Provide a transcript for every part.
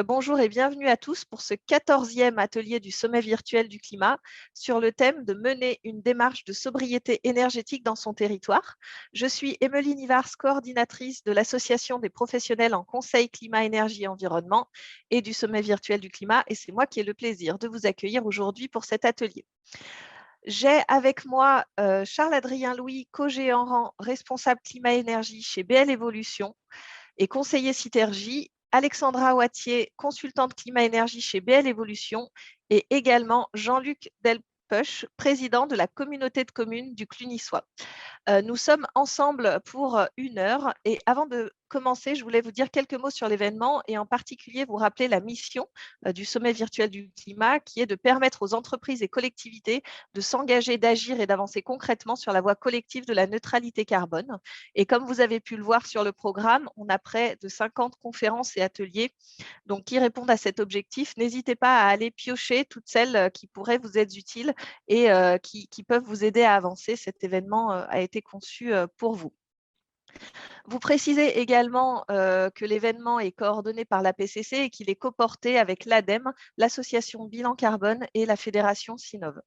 Bonjour et bienvenue à tous pour ce 14e atelier du Sommet virtuel du climat sur le thème de mener une démarche de sobriété énergétique dans son territoire. Je suis Émeline Ivars, coordinatrice de l'Association des professionnels en conseil climat, énergie et environnement et du Sommet virtuel du climat, et c'est moi qui ai le plaisir de vous accueillir aujourd'hui pour cet atelier. J'ai avec moi Charles-Adrien Louis, co-gérant responsable climat-énergie chez BL Evolution et conseiller Citergie, Alexandra Wattier, consultante climat-énergie chez BL Evolution, et également Jean-Luc Delpeuch, président de la communauté de communes du Cluny-Soie. Nous sommes ensemble pour 1 heure et avant de commencer, je voulais vous dire quelques mots sur l'événement et en particulier vous rappeler la mission du Sommet virtuel du climat qui est de permettre aux entreprises et collectivités de s'engager, d'agir et d'avancer concrètement sur la voie collective de la neutralité carbone. Et comme vous avez pu le voir sur le programme, on a près de 50 conférences et ateliers qui répondent à cet objectif. N'hésitez pas à aller piocher toutes celles qui pourraient vous être utiles et qui peuvent vous aider à avancer. Cet événement a été conçu pour vous. Vous précisez également que l'événement est coordonné par la PCC et qu'il est coporté avec l'ADEME, l'association Bilan Carbone et la fédération Sinov.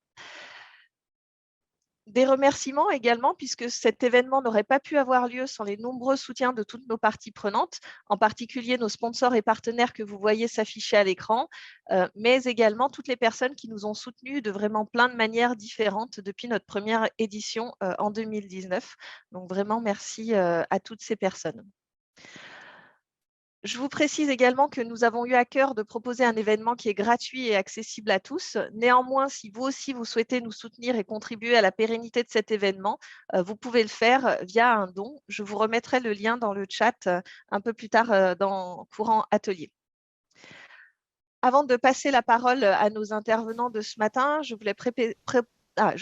Des remerciements également, puisque cet événement n'aurait pas pu avoir lieu sans les nombreux soutiens de toutes nos parties prenantes, en particulier nos sponsors et partenaires que vous voyez s'afficher à l'écran, mais également toutes les personnes qui nous ont soutenus de vraiment plein de manières différentes depuis notre première édition en 2019. Donc vraiment, merci à toutes ces personnes. Je vous précise également que nous avons eu à cœur de proposer un événement qui est gratuit et accessible à tous. Néanmoins, si vous aussi vous souhaitez nous soutenir et contribuer à la pérennité de cet événement, vous pouvez le faire via un don. Je vous remettrai le lien dans le chat un peu plus tard dans courant atelier. Avant de passer la parole à nos intervenants de ce matin, je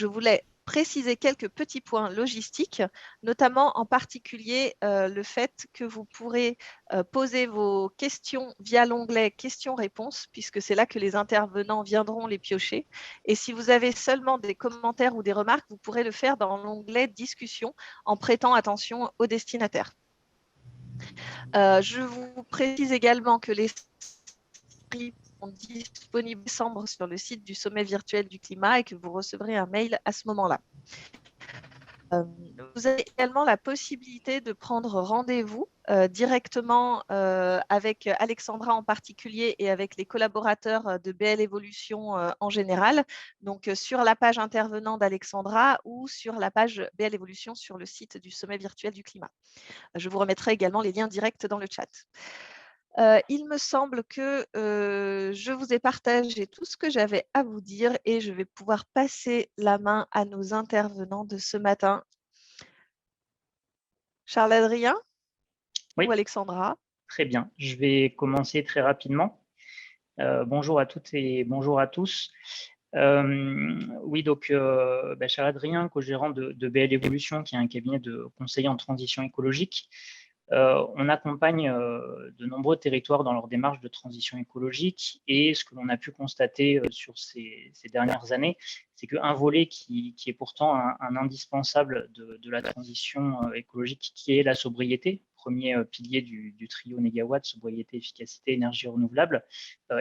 voulais préciser quelques petits points logistiques, notamment en particulier le fait que vous pourrez poser vos questions via l'onglet questions-réponses, puisque c'est là que les intervenants viendront les piocher. Et si vous avez seulement des commentaires ou des remarques, vous pourrez le faire dans l'onglet discussion en prêtant attention aux destinataires. Je vous précise également que les sont disponibles en décembre sur le site du Sommet virtuel du climat et que vous recevrez un mail à ce moment-là. Vous avez également la possibilité de prendre rendez-vous directement avec Alexandra en particulier et avec les collaborateurs de BL Evolution en général, donc sur la page intervenant d'Alexandra ou sur la page BL Evolution sur le site du Sommet virtuel du climat. Je vous remettrai également les liens directs dans le chat. Il me semble que je vous ai partagé tout ce que j'avais à vous dire et je vais pouvoir passer la main à nos intervenants de ce matin. Charles-Adrien ou Oui, Alexandra? très bien. Je vais commencer très rapidement. Bonjour à toutes et bonjour à tous. Oui, donc, Charles-Adrien, co-gérant de BL Evolution, qui est un cabinet de conseil en transition écologique. On accompagne de nombreux territoires dans leur démarche de transition écologique et ce que l'on a pu constater sur ces dernières années, c'est qu'un volet qui est pourtant un indispensable de la transition écologique, qui est la sobriété, premier pilier du trio négawatt, sobriété, efficacité, énergie renouvelable,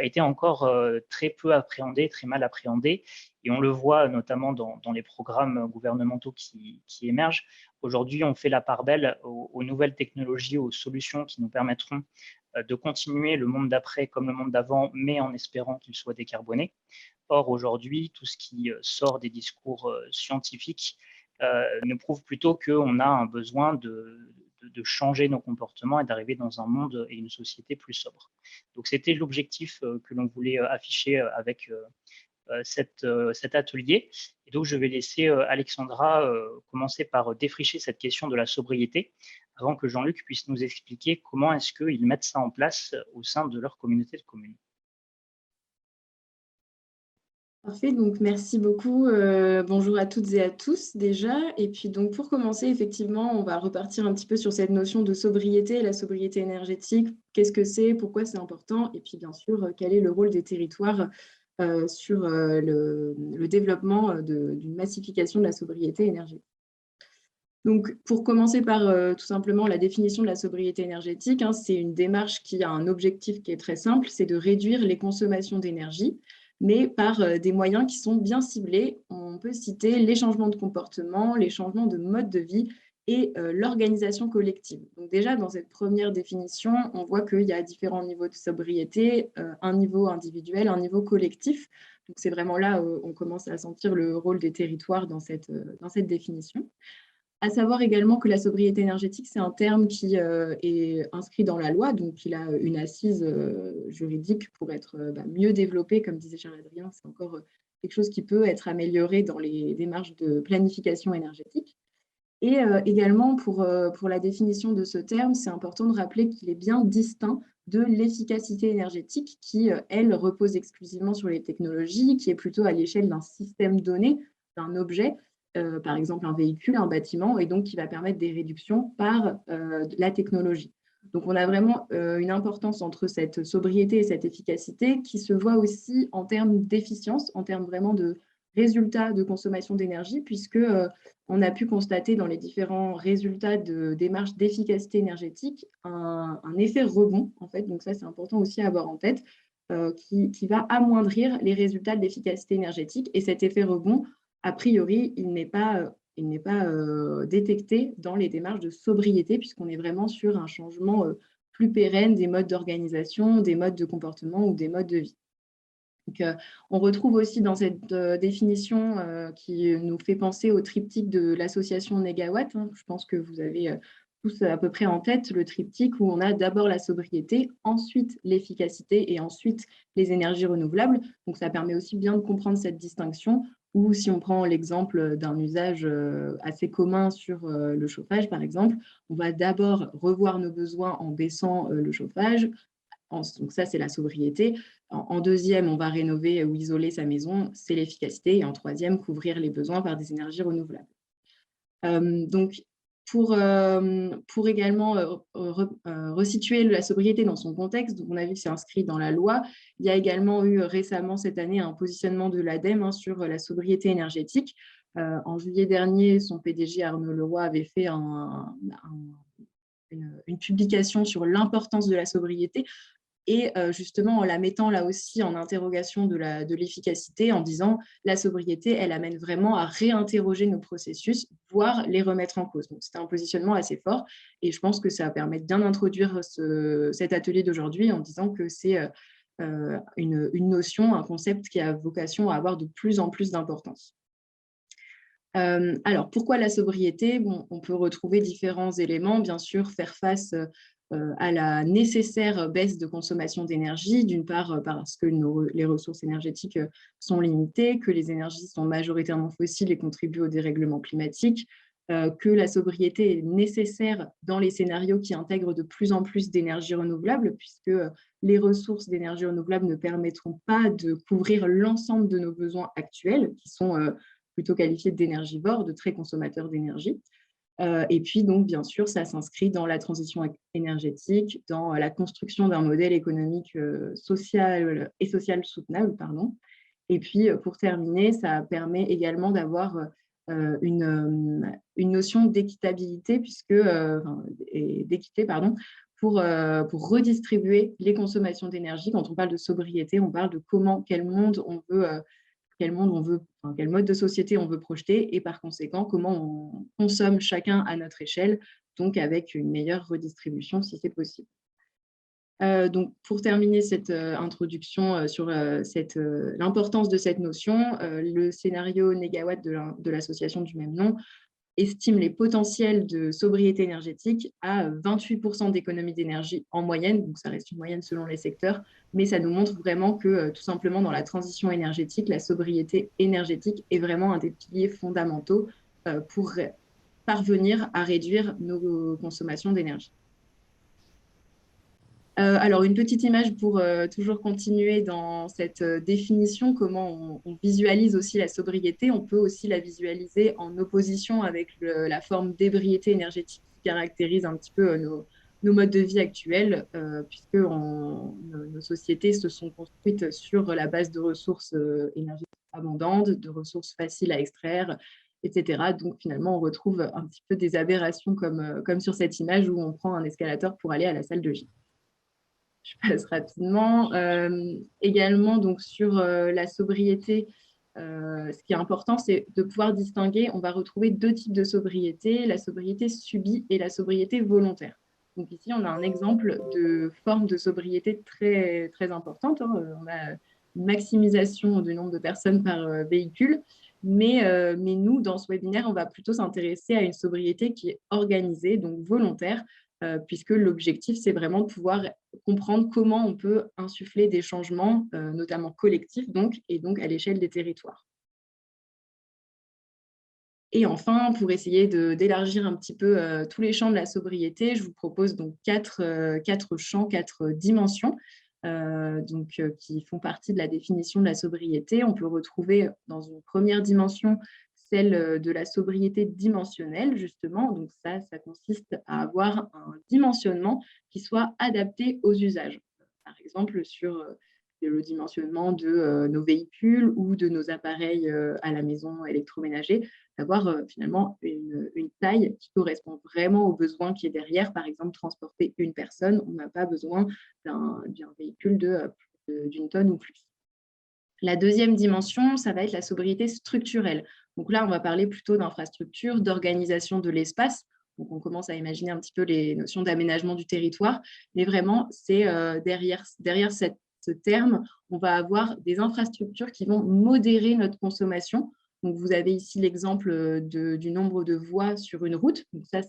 était encore très peu appréhendé, très mal appréhendé. Et on le voit notamment dans les programmes gouvernementaux qui émergent. Aujourd'hui, on fait la part belle aux nouvelles technologies, aux solutions qui nous permettront de continuer le monde d'après comme le monde d'avant, mais en espérant qu'il soit décarboné. Or, aujourd'hui, tout ce qui sort des discours scientifiques nous prouve plutôt qu'on a un besoin de changer nos comportements et d'arriver dans un monde et une société plus sobre. Donc, c'était l'objectif que l'on voulait afficher avec cet atelier. Et donc, je vais laisser Alexandra commencer par défricher cette question de la sobriété avant que Jean-Luc puisse nous expliquer comment est-ce qu'ils mettent ça en place au sein de leur communauté de communes. Parfait, donc merci beaucoup. Bonjour à toutes et à tous déjà. Et puis donc pour commencer, effectivement, on va repartir un petit peu sur cette notion de sobriété, la sobriété énergétique. Qu'est-ce que c'est, pourquoi c'est important? Et puis bien sûr, quel est le rôle des territoires sur le développement d'une massification de la sobriété énergétique. Donc, pour commencer par tout simplement la définition de la sobriété énergétique, hein, c'est une démarche qui a un objectif qui est très simple, c'est de réduire les consommations d'énergie, mais par des moyens qui sont bien ciblés. On peut citer les changements de comportement, les changements de mode de vie et l'organisation collective. Donc déjà, dans cette première définition, on voit qu'il y a différents niveaux de sobriété, un niveau individuel, un niveau collectif. Donc c'est vraiment là où on commence à sentir le rôle des territoires dans cette définition. À savoir également que la sobriété énergétique, c'est un terme qui est inscrit dans la loi, donc il a une assise juridique pour être mieux développé, comme disait Charles-Adrien, c'est encore quelque chose qui peut être amélioré dans les démarches de planification énergétique. Et également, pour la définition de ce terme, c'est important de rappeler qu'il est bien distinct de l'efficacité énergétique qui, elle, repose exclusivement sur les technologies, qui est plutôt à l'échelle d'un système donné, d'un objet, par exemple un véhicule, un bâtiment, et donc qui va permettre des réductions par la technologie. Donc, on a vraiment une importance entre cette sobriété et cette efficacité qui se voit aussi en termes d'efficience, en termes vraiment de résultats de consommation d'énergie, puisque on a pu constater dans les différents résultats de démarches d'efficacité énergétique un effet rebond, en fait. Donc ça, c'est important aussi à avoir en tête, qui va amoindrir les résultats de l'efficacité énergétique. Et cet effet rebond, a priori, il n'est pas détecté dans les démarches de sobriété, puisqu'on est vraiment sur un changement plus pérenne des modes d'organisation, des modes de comportement ou des modes de vie. Donc, on retrouve aussi dans cette définition qui nous fait penser au triptyque de l'association Négawatt. Hein. Je pense que vous avez tous à peu près en tête le triptyque où on a d'abord la sobriété, ensuite l'efficacité et ensuite les énergies renouvelables. Donc, ça permet aussi bien de comprendre cette distinction. Ou si on prend l'exemple d'un usage assez commun sur le chauffage, par exemple, on va d'abord revoir nos besoins en baissant le chauffage. Donc ça, c'est la sobriété. En deuxième, on va rénover ou isoler sa maison, c'est l'efficacité. Et en troisième, couvrir les besoins par des énergies renouvelables. Donc, pour également resituer la sobriété dans son contexte, donc on a vu que c'est inscrit dans la loi. Il y a également eu récemment cette année un positionnement de l'ADEME sur la sobriété énergétique. En juillet dernier, son PDG Arnaud Leroy avait fait une publication sur l'importance de la sobriété et justement en la mettant là aussi en interrogation de l'efficacité, en disant la sobriété, elle amène vraiment à réinterroger nos processus, voire les remettre en cause. Donc c'était un positionnement assez fort et je pense que ça permet de bien introduire cet atelier d'aujourd'hui en disant que c'est une notion, un concept qui a vocation à avoir de plus en plus d'importance. Alors, pourquoi la sobriété? Bon, on peut retrouver différents éléments, bien sûr, faire face à la nécessaire baisse de consommation d'énergie, d'une part parce que les ressources énergétiques sont limitées, que les énergies sont majoritairement fossiles et contribuent au dérèglement climatique, que la sobriété est nécessaire dans les scénarios qui intègrent de plus en plus d'énergie renouvelable, puisque les ressources d'énergie renouvelable ne permettront pas de couvrir l'ensemble de nos besoins actuels, qui sont plutôt qualifiés d'énergivores, de très consommateurs d'énergie. Et puis, donc, bien sûr, ça s'inscrit dans la transition énergétique, dans la construction d'un modèle économique social et social soutenable. Pardon. Et puis, pour terminer, ça permet également d'avoir une notion d'équitabilité, d'équité, pardon, pour redistribuer les consommations d'énergie. Quand on parle de sobriété, on parle de quel mode de société on veut projeter et par conséquent, comment on consomme chacun à notre échelle, donc avec une meilleure redistribution si c'est possible. Donc, pour terminer cette introduction sur l'importance de cette notion, le scénario Négawatt de l'association du même nom estime les potentiels de sobriété énergétique à 28% d'économie d'énergie en moyenne, donc ça reste une moyenne selon les secteurs, mais ça nous montre vraiment que tout simplement dans la transition énergétique, la sobriété énergétique est vraiment un des piliers fondamentaux pour parvenir à réduire nos consommations d'énergie. Alors, une petite image pour toujours continuer dans cette définition, comment on visualise aussi la sobriété. On peut aussi la visualiser en opposition avec la forme d'ébriété énergétique qui caractérise un petit peu nos modes de vie actuels, puisque nos sociétés se sont construites sur la base de ressources énergétiques abondantes, de ressources faciles à extraire etc. Donc, finalement, on retrouve un petit peu des aberrations comme sur cette image où on prend un escalator pour aller à la salle de gym. Je passe rapidement. Également, donc, sur la sobriété, ce qui est important, c'est de pouvoir distinguer. On va retrouver deux types de sobriété, la sobriété subie et la sobriété volontaire. Donc ici, on a un exemple de forme de sobriété très, très importante. On a une maximisation du nombre de personnes par véhicule. Mais nous, dans ce webinaire, on va plutôt s'intéresser à une sobriété qui est organisée, donc volontaire, puisque l'objectif, c'est vraiment de pouvoir comprendre comment on peut insuffler des changements, notamment collectifs, et donc à l'échelle des territoires. Et enfin, pour essayer d'élargir un petit peu tous les champs de la sobriété, je vous propose donc quatre champs, quatre dimensions qui font partie de la définition de la sobriété. On peut retrouver dans une première dimension celle de la sobriété dimensionnelle, justement. Donc ça consiste à avoir un dimensionnement qui soit adapté aux usages. Par exemple, sur le dimensionnement de nos véhicules ou de nos appareils à la maison électroménagers, d'avoir finalement une taille qui correspond vraiment aux besoins qui est derrière. Par exemple, transporter une personne, on n'a pas besoin d'un véhicule d'une tonne ou plus. La deuxième dimension, ça va être la sobriété structurelle. Donc là, on va parler plutôt d'infrastructure, d'organisation de l'espace. Donc on commence à imaginer un petit peu les notions d'aménagement du territoire, mais vraiment, c'est derrière ce terme, on va avoir des infrastructures qui vont modérer notre consommation. Donc vous avez ici l'exemple du nombre de voies sur une route. Donc ça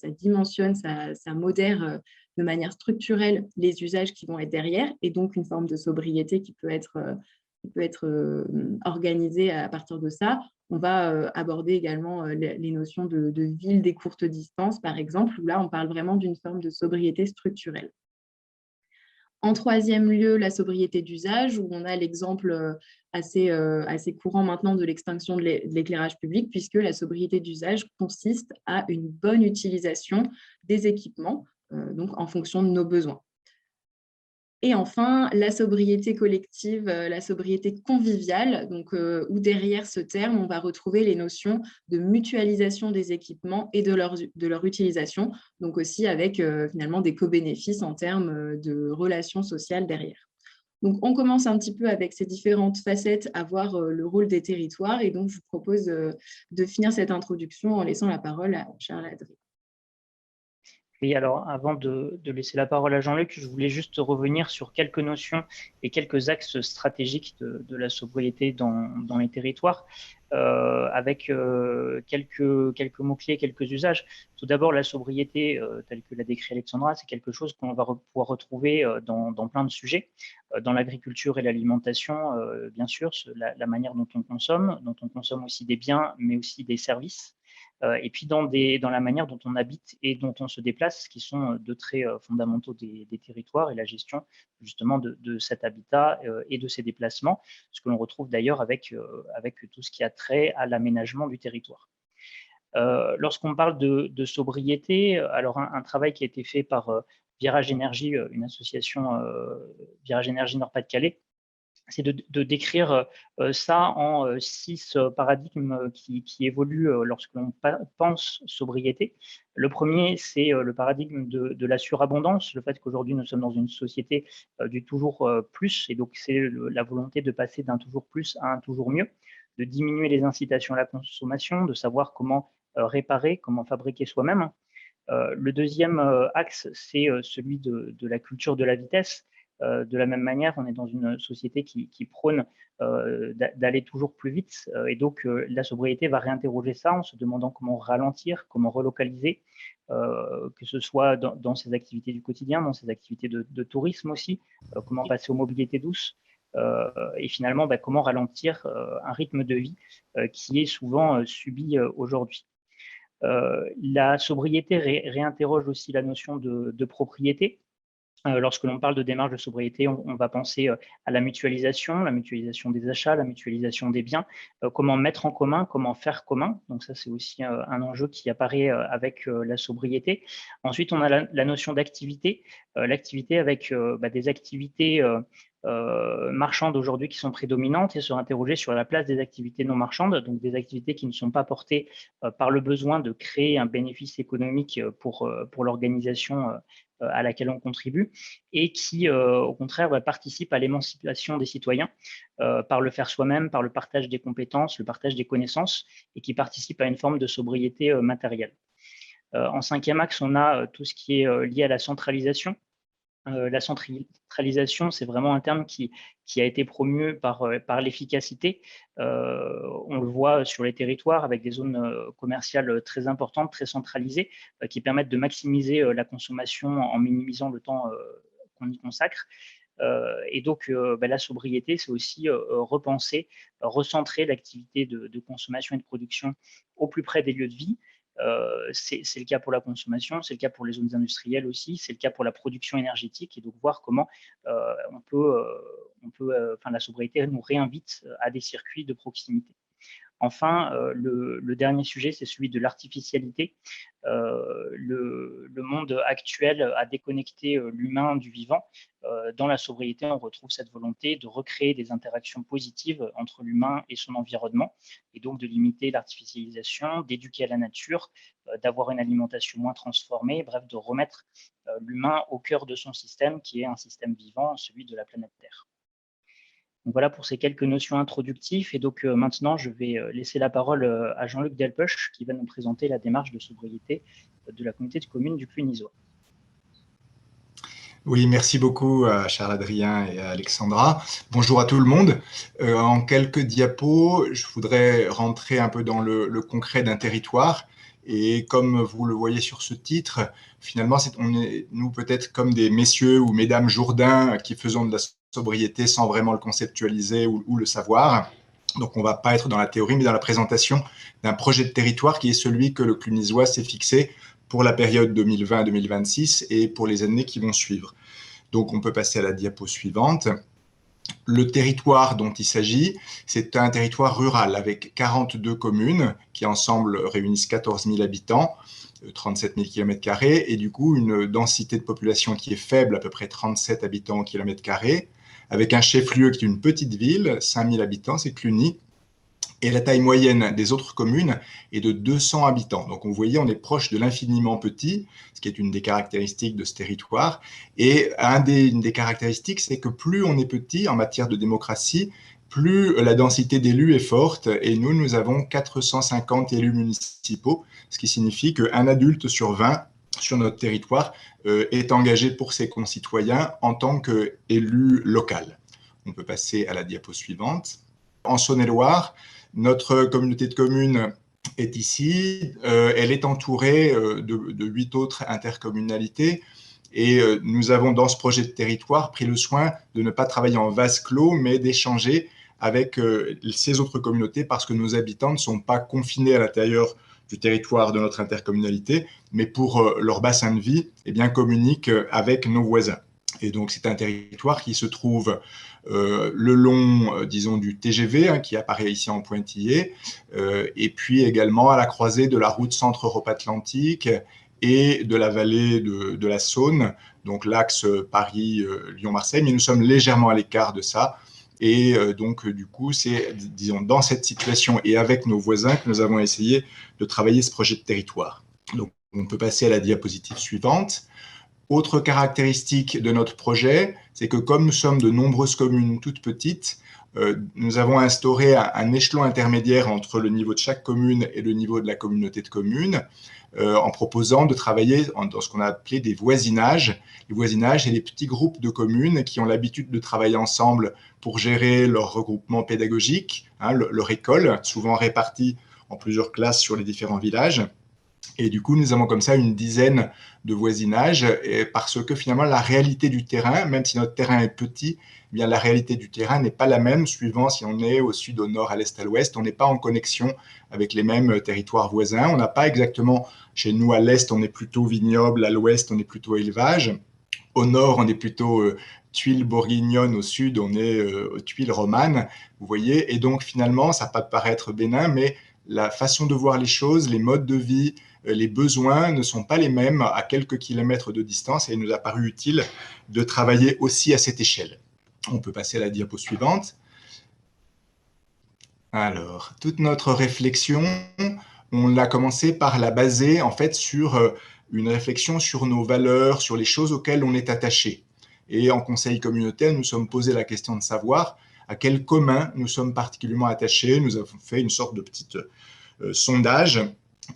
dimensionne, ça modère de manière structurelle les usages qui vont être derrière, et donc une forme de sobriété qui peut être organisée à partir de ça. On va aborder également les notions de ville des courtes distances, par exemple, où là, on parle vraiment d'une forme de sobriété structurelle. En troisième lieu, la sobriété d'usage, où on a l'exemple assez courant maintenant de l'extinction de l'éclairage public, puisque la sobriété d'usage consiste à une bonne utilisation des équipements, donc en fonction de nos besoins. Et enfin, la sobriété collective, la sobriété conviviale, où derrière ce terme, on va retrouver les notions de mutualisation des équipements et de leur utilisation, donc aussi avec finalement des co-bénéfices en termes de relations sociales derrière. Donc, on commence un petit peu avec ces différentes facettes à voir le rôle des territoires, et donc je vous propose de finir cette introduction en laissant la parole à Charles Adrien. Oui, alors avant de laisser la parole à Jean-Luc, je voulais juste revenir sur quelques notions et quelques axes stratégiques de la sobriété dans les territoires, avec quelques mots-clés, quelques usages. Tout d'abord, la sobriété, telle que l'a décrit Alexandra, c'est quelque chose qu'on va pouvoir retrouver dans plein de sujets, dans l'agriculture et l'alimentation, bien sûr, la manière dont on consomme aussi des biens, mais aussi des services. Et puis dans la manière dont on habite et dont on se déplace, qui sont deux traits fondamentaux des territoires, et la gestion justement de cet habitat et de ces déplacements, ce que l'on retrouve d'ailleurs avec tout ce qui a trait à l'aménagement du territoire. Lorsqu'on parle de sobriété, alors un travail qui a été fait par Virage Énergie, une association Virage Énergie Nord-Pas-de-Calais, c'est de décrire ça en 6 paradigmes qui évoluent lorsque l'on pense sobriété. Le premier, c'est le paradigme de la surabondance, le fait qu'aujourd'hui nous sommes dans une société du toujours plus, et donc c'est la volonté de passer d'un toujours plus à un toujours mieux, de diminuer les incitations à la consommation, de savoir comment réparer, comment fabriquer soi-même. Le deuxième axe, c'est celui de la culture de la vitesse. De la même manière, on est dans une société qui prône d'aller toujours plus vite, et donc la sobriété va réinterroger ça en se demandant comment ralentir, comment relocaliser, que ce soit dans ses activités du quotidien, dans ses activités de tourisme aussi, comment passer aux mobilités douces, et finalement comment ralentir un rythme de vie qui est souvent subi aujourd'hui. La sobriété réinterroge aussi la notion de propriété. Lorsque l'on parle de démarche de sobriété, on va penser à la mutualisation des achats, la mutualisation des biens, comment mettre en commun, comment faire commun. Donc ça, c'est aussi un enjeu qui apparaît avec la sobriété. Ensuite, on a la notion d'activité, l'activité avec des activités marchandes aujourd'hui qui sont prédominantes et se interroger sur la place des activités non marchandes, donc des activités qui ne sont pas portées par le besoin de créer un bénéfice économique pour l'organisation à laquelle on contribue et qui, au contraire, participent à l'émancipation des citoyens par le faire soi-même, par le partage des compétences, le partage des connaissances et qui participent à une forme de sobriété matérielle. En cinquième axe, on a tout ce qui est lié à la centralisation. La centralisation, c'est vraiment un terme qui a été promu par l'efficacité. On le voit sur les territoires avec des zones commerciales très importantes, très centralisées, qui permettent de maximiser la consommation en minimisant le temps qu'on y consacre. Et donc, la sobriété, c'est aussi repenser, recentrer l'activité de consommation et de production au plus près des lieux de vie. C'est le cas pour la consommation, c'est le cas pour les zones industrielles aussi, c'est le cas pour la production énergétique et donc voir comment la sobriété nous réinvite à des circuits de proximité. Enfin, le dernier sujet, c'est celui de l'artificialité. Le monde actuel a déconnecté l'humain du vivant. Dans la sobriété, on retrouve cette volonté de recréer des interactions positives entre l'humain et son environnement, et donc de limiter l'artificialisation, d'éduquer à la nature, d'avoir une alimentation moins transformée, bref, de remettre l'humain au cœur de son système, qui est un système vivant, celui de la planète Terre. Donc voilà pour ces quelques notions introductives. Et donc maintenant, je vais laisser la parole à Jean-Luc Delpech qui va nous présenter la démarche de sobriété de la communauté de communes du Cluny-Niçois. Oui, merci beaucoup à Charles-Adrien et à Alexandra. Bonjour à tout le monde. En quelques diapos, je voudrais rentrer un peu dans le concret d'un territoire. Et comme vous le voyez sur ce titre, finalement, on est, nous, peut-être comme des messieurs ou mesdames Jourdain qui faisons de la sobriété sans vraiment le conceptualiser ou le savoir. Donc, on ne va pas être dans la théorie, mais dans la présentation d'un projet de territoire qui est celui que le Cluny-Niçois s'est fixé pour la période 2020-2026 et pour les années qui vont suivre. Donc, on peut passer à la diapo suivante. Le territoire dont il s'agit, c'est un territoire rural avec 42 communes qui ensemble réunissent 14 000 habitants, 37 000 km², et du coup une densité de population qui est faible, à peu près 37 habitants au kilomètre carré, avec un chef-lieu qui est une petite ville, 5 000 habitants, c'est Cluny, et la taille moyenne des autres communes est de 200 habitants. Donc, vous voyez, on est proche de l'infiniment petit, ce qui est une des caractéristiques de ce territoire. Et une des caractéristiques, c'est que plus on est petit en matière de démocratie, plus la densité d'élus est forte. Et nous avons 450 élus municipaux, ce qui signifie qu'un adulte sur 20 sur notre territoire est engagé pour ses concitoyens en tant qu'élu local. On peut passer à la diapo suivante. En Saône-et-Loire, notre communauté de communes est ici. Elle est entourée de 8 autres intercommunalités. Et nous avons, dans ce projet de territoire, pris le soin de ne pas travailler en vase clos, mais d'échanger avec ces autres communautés parce que nos habitants ne sont pas confinés à l'intérieur du territoire de notre intercommunalité, mais pour leur bassin de vie, eh bien, communiquent avec nos voisins. Et donc, c'est un territoire qui se trouve le long, disons, du TGV, qui apparaît ici en pointillé, et puis également à la croisée de la route Centre-Europe Atlantique et de la vallée de la Saône, donc l'axe Paris-Lyon-Marseille, mais nous sommes légèrement à l'écart de ça. Et donc, du coup, c'est, disons, dans cette situation et avec nos voisins que nous avons essayé de travailler ce projet de territoire. Donc, on peut passer à la diapositive suivante. Autre caractéristique de notre projet, c'est que comme nous sommes de nombreuses communes toutes petites, nous avons instauré un échelon intermédiaire entre le niveau de chaque commune et le niveau de la communauté de communes, en proposant de travailler dans ce qu'on a appelé des voisinages. Les voisinages, c'est les petits groupes de communes qui ont l'habitude de travailler ensemble pour gérer leur regroupement pédagogique, leur école, souvent répartie en plusieurs classes sur les différents villages. Et du coup, nous avons comme ça une dizaine de voisinages parce que finalement, la réalité du terrain, même si notre terrain est petit, eh bien, la réalité du terrain n'est pas la même suivant si on est au sud, au nord, à l'est, à l'ouest. On n'est pas en connexion avec les mêmes territoires voisins. On n'a pas exactement, chez nous à l'est, on est plutôt vignoble, à l'ouest, on est plutôt élevage. Au nord, on est plutôt tuiles bourguignonnes, au sud, on est tuiles romanes. Vous voyez, et donc finalement, ça peut paraître bénin, mais la façon de voir les choses, les modes de vie, les besoins ne sont pas les mêmes à quelques kilomètres de distance et il nous a paru utile de travailler aussi à cette échelle. On peut passer à la diapo suivante. Alors, toute notre réflexion, on l'a commencé par la baser en fait sur une réflexion sur nos valeurs, sur les choses auxquelles on est attaché. Et en conseil communautaire, nous sommes posé la question de savoir à quel commun nous sommes particulièrement attachés. Nous avons fait une sorte de petit sondage.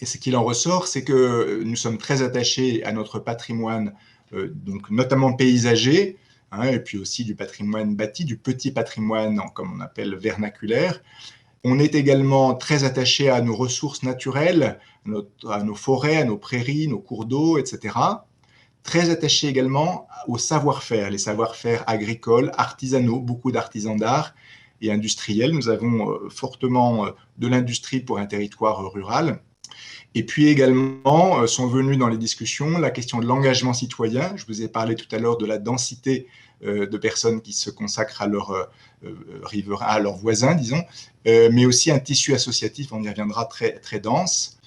Et ce qu'il en ressort, c'est que nous sommes très attachés à notre patrimoine, donc notamment paysager, hein, et puis aussi du patrimoine bâti, du petit patrimoine, comme on appelle vernaculaire. On est également très attaché à nos ressources naturelles, à nos forêts, à nos prairies, nos cours d'eau, etc. Très attaché également au savoir-faire, les savoir-faire agricoles, artisanaux, beaucoup d'artisans d'art et industriels. Nous avons fortement de l'industrie pour un territoire rural. Et puis également sont venus dans les discussions la question de l'engagement citoyen. Je vous ai parlé tout à l'heure de la densité de personnes qui se consacrent à leurs riverains, à leurs voisins, disons, mais aussi un tissu associatif, on y reviendra, très, très dense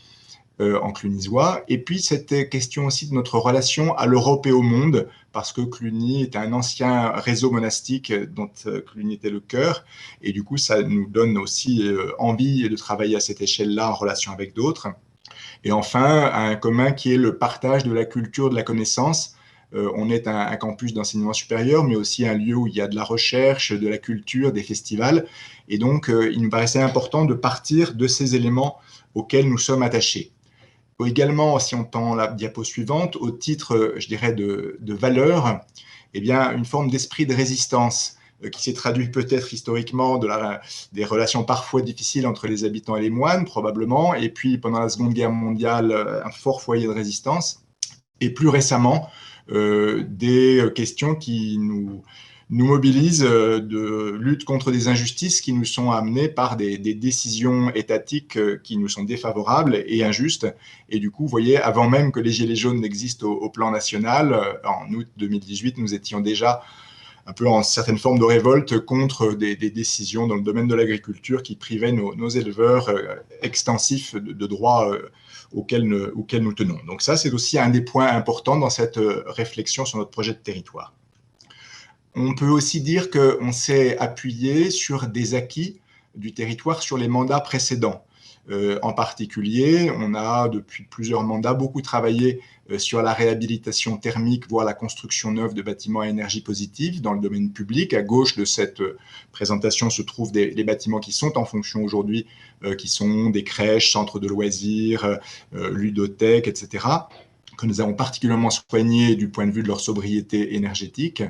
en clunisois. Et puis cette question aussi de notre relation à l'Europe et au monde, parce que Cluny est un ancien réseau monastique dont Cluny était le cœur, et du coup ça nous donne aussi envie de travailler à cette échelle-là en relation avec d'autres. Et enfin, un commun qui est le partage de la culture, de la connaissance. On est un campus d'enseignement supérieur, mais aussi un lieu où il y a de la recherche, de la culture, des festivals. Et donc, il nous paraissait important de partir de ces éléments auxquels nous sommes attachés. Également, si on tend la diapo suivante, au titre, je dirais, de valeur, eh bien, une forme d'esprit de résistance qui s'est traduit peut-être historiquement des relations parfois difficiles entre les habitants et les moines, probablement, et puis pendant la Seconde Guerre mondiale, un fort foyer de résistance, et plus récemment, des questions qui nous mobilisent de lutte contre des injustices qui nous sont amenées par des décisions étatiques qui nous sont défavorables et injustes. Et du coup, vous voyez, avant même que les Gilets jaunes n'existent au plan national, en août 2018, nous étions déjà un peu en certaine forme de révolte contre des décisions dans le domaine de l'agriculture qui privaient nos éleveurs extensifs de droits auxquels nous tenons. Donc ça, c'est aussi un des points importants dans cette réflexion sur notre projet de territoire. On peut aussi dire qu'on s'est appuyé sur des acquis du territoire sur les mandats précédents. En particulier, on a depuis plusieurs mandats beaucoup travaillé sur la réhabilitation thermique, voire la construction neuve de bâtiments à énergie positive dans le domaine public. À gauche de cette présentation se trouvent les bâtiments qui sont en fonction aujourd'hui, qui sont des crèches, centres de loisirs, ludothèques, etc., que nous avons particulièrement soignés du point de vue de leur sobriété énergétique.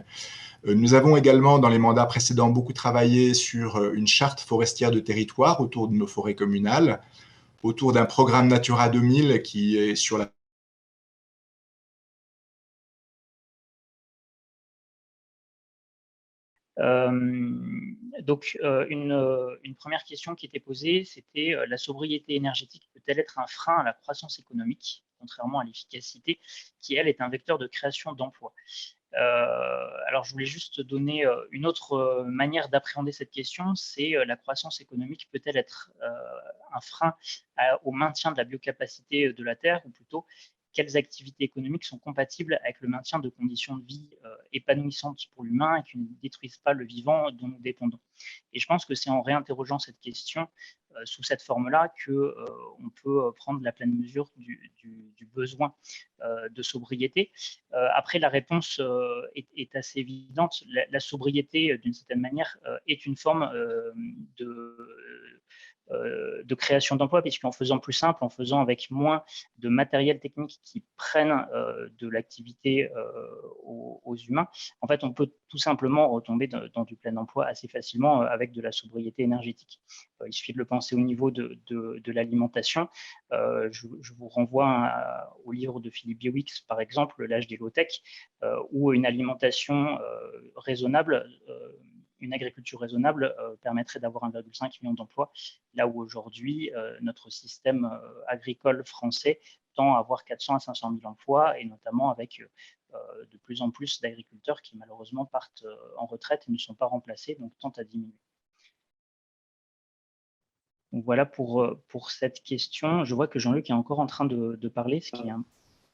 Nous avons également, dans les mandats précédents, beaucoup travaillé sur une charte forestière de territoire autour de nos forêts communales, autour d'un programme Natura 2000 qui est sur la Donc, une première question qui était posée, c'était la sobriété énergétique peut-elle être un frein à la croissance économique, contrairement à l'efficacité, qui, elle, est un vecteur de création d'emplois. Alors, je voulais juste donner une autre manière d'appréhender cette question, c'est la croissance économique peut-elle être un frein au maintien de la biocapacité de la Terre, ou plutôt, quelles activités économiques sont compatibles avec le maintien de conditions de vie épanouissantes pour l'humain et qui ne détruisent pas le vivant dont nous dépendons. Et je pense que c'est en réinterrogeant cette question sous cette forme-là qu'on peut prendre la pleine mesure du besoin de sobriété. Après, la réponse est assez évidente. La sobriété, d'une certaine manière, est une forme de création d'emplois, puisqu'en faisant plus simple, en faisant avec moins de matériel technique qui prennent de l'activité aux humains, en fait, on peut tout simplement retomber dans du plein emploi assez facilement avec de la sobriété énergétique. Il suffit de le penser au niveau de l'alimentation. Je vous renvoie au livre de Philippe Biowix, par exemple, L'âge des low-tech, où une alimentation raisonnable, une agriculture raisonnable permettrait d'avoir 1,5 million d'emplois, là où aujourd'hui, notre système agricole français tend à avoir 400 à 500 000 emplois, et notamment avec de plus en plus d'agriculteurs qui malheureusement partent en retraite et ne sont pas remplacés, donc tendent à diminuer. Donc voilà pour cette question. Je vois que Jean-Luc est encore en train de parler, ce qui est un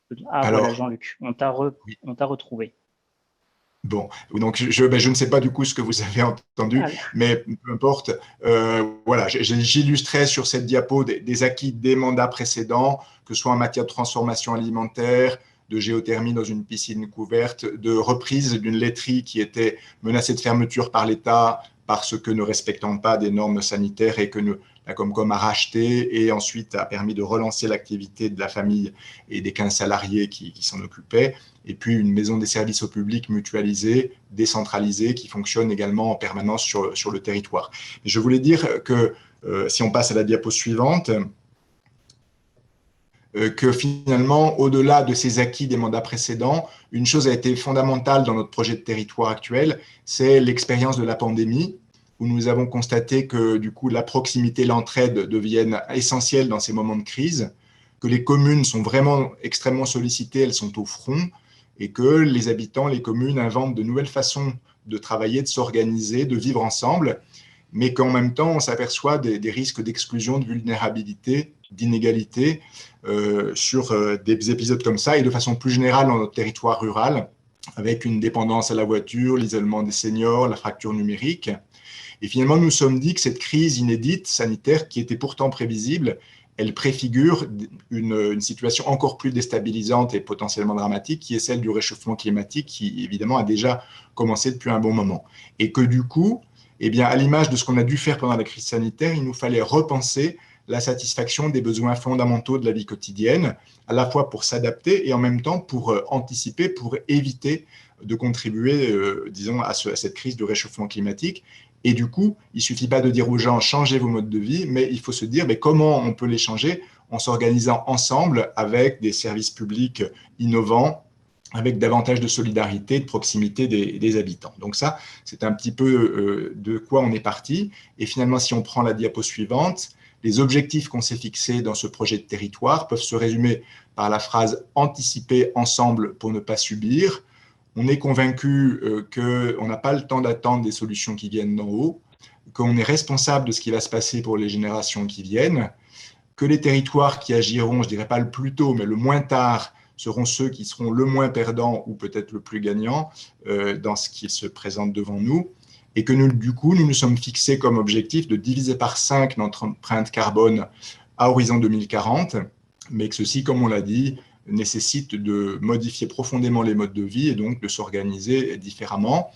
peu... Ah, alors, voilà Jean-Luc, on t'a retrouvé. Bon, donc je ne sais pas du coup ce que vous avez entendu, Voilà. mais peu importe. Voilà, j'illustrais sur cette diapo des acquis des mandats précédents, que ce soit en matière de transformation alimentaire, de géothermie dans une piscine couverte, de reprise d'une laiterie qui était menacée de fermeture par l'État parce que ne respectant pas des normes sanitaires et que la Comcom a racheté et ensuite a permis de relancer l'activité de la famille et des 15 salariés qui s'en occupaient. Et puis une maison des services au public mutualisée, décentralisée, qui fonctionne également en permanence sur le territoire. Et je voulais dire que, si on passe à la diapo suivante, que finalement, au-delà de ces acquis des mandats précédents, une chose a été fondamentale dans notre projet de territoire actuel, c'est l'expérience de la pandémie, où nous avons constaté que du coup, la proximité, l'entraide deviennent essentielles dans ces moments de crise, que les communes sont vraiment extrêmement sollicitées, elles sont au front, et que les habitants, les communes inventent de nouvelles façons de travailler, de s'organiser, de vivre ensemble, mais qu'en même temps, on s'aperçoit des risques d'exclusion, de vulnérabilité, d'inégalité sur des épisodes comme ça, et de façon plus générale dans notre territoire rural, avec une dépendance à la voiture, l'isolement des seniors, la fracture numérique. Et finalement, nous nous sommes dit que cette crise inédite sanitaire, qui était pourtant prévisible, elle préfigure une situation encore plus déstabilisante et potentiellement dramatique, qui est celle du réchauffement climatique, qui évidemment a déjà commencé depuis un bon moment. Et que du coup, eh bien, à l'image de ce qu'on a dû faire pendant la crise sanitaire, il nous fallait repenser la satisfaction des besoins fondamentaux de la vie quotidienne, à la fois pour s'adapter et en même temps pour anticiper, pour éviter de contribuer, disons, à cette crise de réchauffement climatique. Et du coup, il ne suffit pas de dire aux gens « changez vos modes de vie », mais il faut se dire mais comment on peut les changer en s'organisant ensemble avec des services publics innovants, avec davantage de solidarité, de proximité des habitants. Donc ça, c'est un petit peu de quoi on est parti. Et finalement, si on prend la diapo suivante, les objectifs qu'on s'est fixés dans ce projet de territoire peuvent se résumer par la phrase « anticiper ensemble pour ne pas subir ». On est convaincu qu'on n'a pas le temps d'attendre des solutions qui viennent d'en haut, qu'on est responsable de ce qui va se passer pour les générations qui viennent, que les territoires qui agiront, je ne dirais pas le plus tôt, mais le moins tard, seront ceux qui seront le moins perdants ou peut-être le plus gagnants dans ce qui se présente devant nous. Et que nous, du coup, nous nous sommes fixés comme objectif de diviser par 5 notre empreinte carbone à horizon 2040, mais que ceci, comme on l'a dit, nécessite de modifier profondément les modes de vie et donc de s'organiser différemment.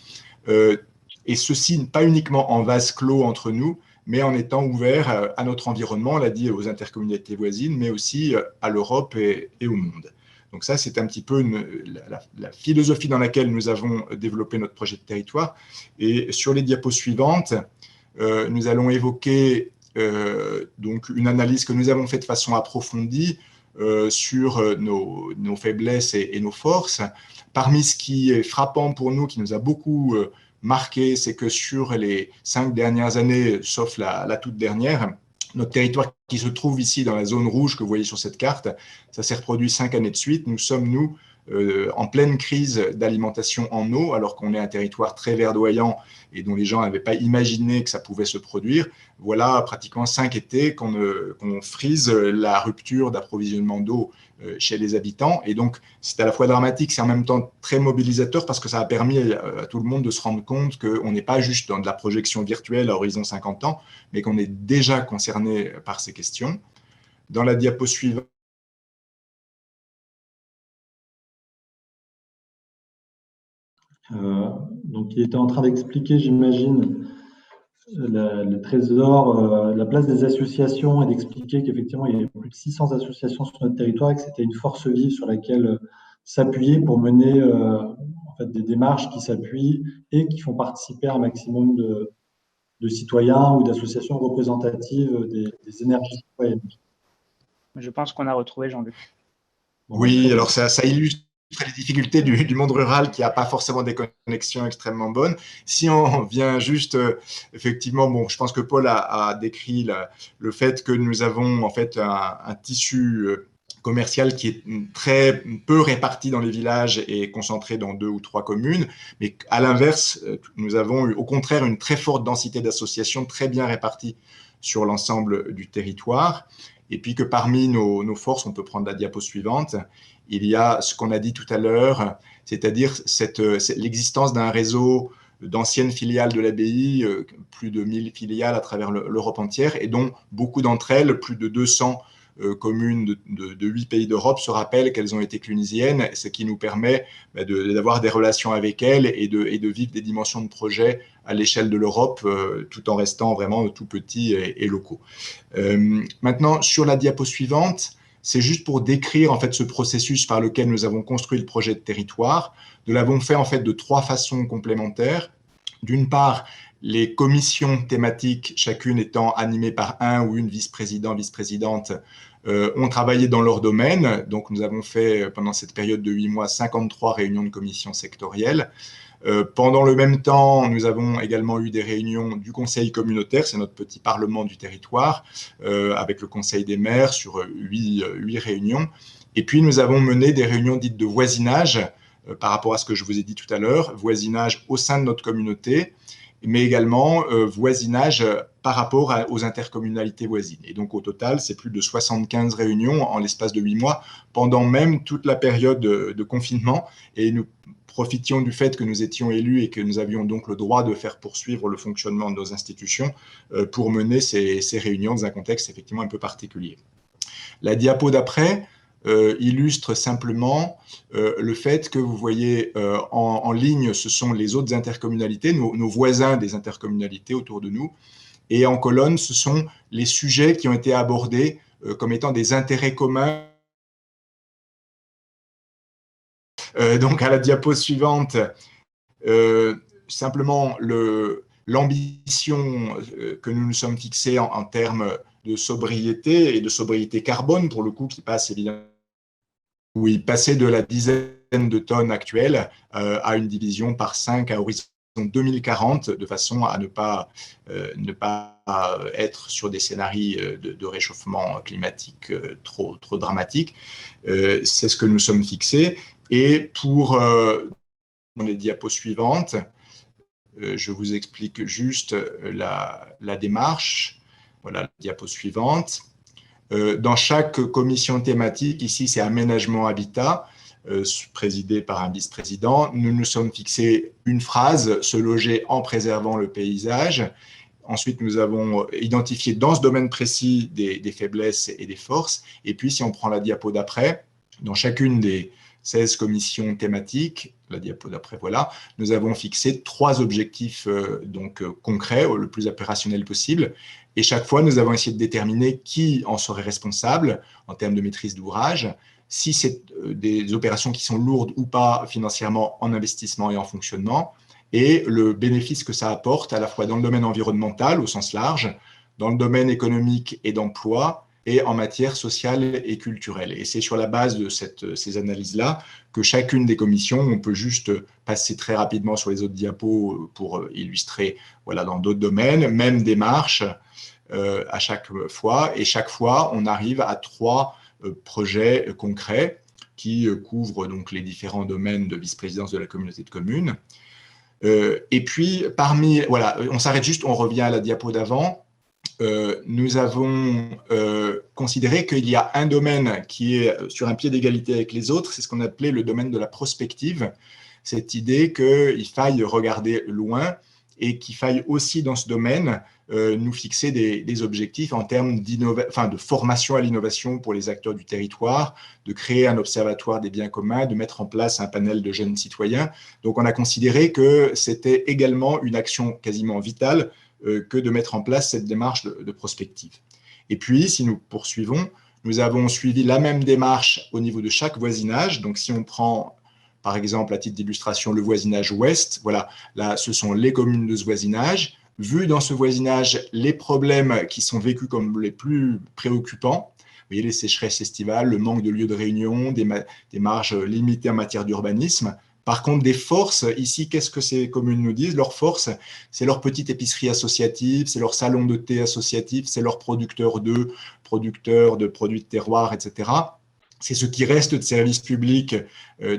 Et ceci, pas uniquement en vase clos entre nous, mais en étant ouvert à notre environnement, on l'a dit, aux intercommunalités voisines, mais aussi à l'Europe et au monde. Donc ça, c'est un petit peu la philosophie dans laquelle nous avons développé notre projet de territoire. Et sur les diapos suivantes, nous allons évoquer donc une analyse que nous avons faite de façon approfondie sur nos faiblesses et nos forces. Parmi ce qui est frappant pour nous, qui nous a beaucoup marqué, c'est que sur les 5 dernières années, sauf la toute dernière, notre territoire qui se trouve ici dans la zone rouge que vous voyez sur cette carte, ça s'est reproduit 5 années de suite. Nous sommes, nous, en pleine crise d'alimentation en eau, alors qu'on est un territoire très verdoyant et dont les gens n'avaient pas imaginé que ça pouvait se produire. Voilà pratiquement 5 étés qu'on frise la rupture d'approvisionnement d'eau chez les habitants. Et donc, c'est à la fois dramatique, c'est en même temps très mobilisateur parce que ça a permis à tout le monde de se rendre compte qu'on n'est pas juste dans de la projection virtuelle à horizon 50 ans, mais qu'on est déjà concerné par ces questions. Dans la diapo suivante, donc, il était en train d'expliquer, j'imagine, le trésor, la place des associations et d'expliquer qu'effectivement, il y avait plus de 600 associations sur notre territoire et que c'était une force vive sur laquelle s'appuyer pour mener en fait, des démarches qui s'appuient et qui font participer un maximum de citoyens ou d'associations représentatives des énergies citoyennes. Je pense qu'on a retrouvé Jean-Luc. Oui, alors ça illustre les difficultés du monde rural qui n'a pas forcément des connexions extrêmement bonnes. Si on vient juste, effectivement, bon, je pense que Paul a décrit le fait que nous avons en fait un tissu commercial qui est très peu réparti dans les villages et concentré dans 2 ou 3 communes, mais à l'inverse, nous avons eu au contraire une très forte densité d'associations très bien réparties sur l'ensemble du territoire. et puis que parmi nos forces, on peut prendre la diapo suivante, il y a ce qu'on a dit tout à l'heure, c'est-à-dire l'existence d'un réseau d'anciennes filiales de l'ABI, plus de 1000 filiales à travers l'Europe entière, et dont beaucoup d'entre elles, plus de 200 communes de 8 pays d'Europe, se rappellent qu'elles ont été clunisiennes, ce qui nous permet d'avoir des relations avec elles et de vivre des dimensions de projet à l'échelle de l'Europe, tout en restant vraiment tout petits et locaux. Maintenant, sur la diapo suivante, c'est juste pour décrire en fait ce processus par lequel nous avons construit le projet de territoire. Nous l'avons fait en fait de 3 façons complémentaires. D'une part, les commissions thématiques, chacune étant animée par un ou une vice-président, vice-présidente, ont travaillé dans leur domaine. Donc, nous avons fait pendant cette période de 8 mois 53 réunions de commissions sectorielles. Pendant le même temps, nous avons également eu des réunions du Conseil communautaire, c'est notre petit parlement du territoire, avec le Conseil des maires sur 8 réunions. Et puis, nous avons mené des réunions dites de voisinage, par rapport à ce que je vous ai dit tout à l'heure, voisinage au sein de notre communauté, mais également voisinage par rapport aux intercommunalités voisines. Et donc, au total, c'est plus de 75 réunions en l'espace de 8 mois, pendant même toute la période de confinement. Et nous profitions du fait que nous étions élus et que nous avions donc le droit de faire poursuivre le fonctionnement de nos institutions pour mener ces réunions dans un contexte effectivement un peu particulier. La diapo d'après illustre simplement le fait que vous voyez en ligne, ce sont les autres intercommunalités, nos voisins des intercommunalités autour de nous, et en colonne, ce sont les sujets qui ont été abordés comme étant des intérêts communs. Donc, à la diapo suivante, simplement l'ambition que nous nous sommes fixés en termes de sobriété et de sobriété carbone, pour le coup, qui passe évidemment, où il passait de la dizaine de tonnes actuelle à une division par 5 à horizon 2040, de façon à ne pas être sur des scénarios de réchauffement climatique trop dramatiques. C'est ce que nous sommes fixés. Et pour les diapos suivantes, je vous explique juste la démarche. Voilà la diapo suivante. Dans chaque commission thématique, ici c'est aménagement habitat, présidé par un vice-président, nous nous sommes fixés une phrase, se loger en préservant le paysage. Ensuite, nous avons identifié dans ce domaine précis des faiblesses et des forces. Et puis, si on prend la diapo d'après, dans chacune des 16 commissions thématiques, la diapo d'après, voilà, nous avons fixé 3 objectifs concrets, le plus opérationnel possible. Et chaque fois, nous avons essayé de déterminer qui en serait responsable en termes de maîtrise d'ouvrage, si c'est des opérations qui sont lourdes ou pas financièrement en investissement et en fonctionnement, et le bénéfice que ça apporte à la fois dans le domaine environnemental au sens large, dans le domaine économique et d'emploi, et en matière sociale et culturelle. Et c'est sur la base de ces analyses-là que chacune des commissions, on peut juste passer très rapidement sur les autres diapos pour illustrer dans d'autres domaines, même démarche à chaque fois. Et chaque fois, on arrive à 3 projets concrets qui couvrent donc les différents domaines de vice-présidence de la communauté de communes. Et puis, on s'arrête juste, on revient à la diapo d'avant. Nous avons considéré qu'il y a un domaine qui est sur un pied d'égalité avec les autres, c'est ce qu'on appelait le domaine de la prospective, cette idée qu'il faille regarder loin et qu'il faille aussi dans ce domaine nous fixer des objectifs en termes de formation à l'innovation pour les acteurs du territoire, de créer un observatoire des biens communs, de mettre en place un panel de jeunes citoyens. Donc on a considéré que c'était également une action quasiment vitale que de mettre en place cette démarche de prospective. Et puis, si nous poursuivons, nous avons suivi la même démarche au niveau de chaque voisinage. Donc, si on prend, par exemple, à titre d'illustration, le voisinage ouest, voilà, là, ce sont les communes de ce voisinage. Vu dans ce voisinage, les problèmes qui sont vécus comme les plus préoccupants, vous voyez, les sécheresses estivales, le manque de lieux de réunion, des marges limitées en matière d'urbanisme. Par contre, des forces, ici, qu'est-ce que ces communes nous disent? Leurs forces, c'est leur petite épicerie associative, c'est leur salon de thé associatif, c'est leurs producteurs de produits de terroir, etc. C'est ce qui reste de services publics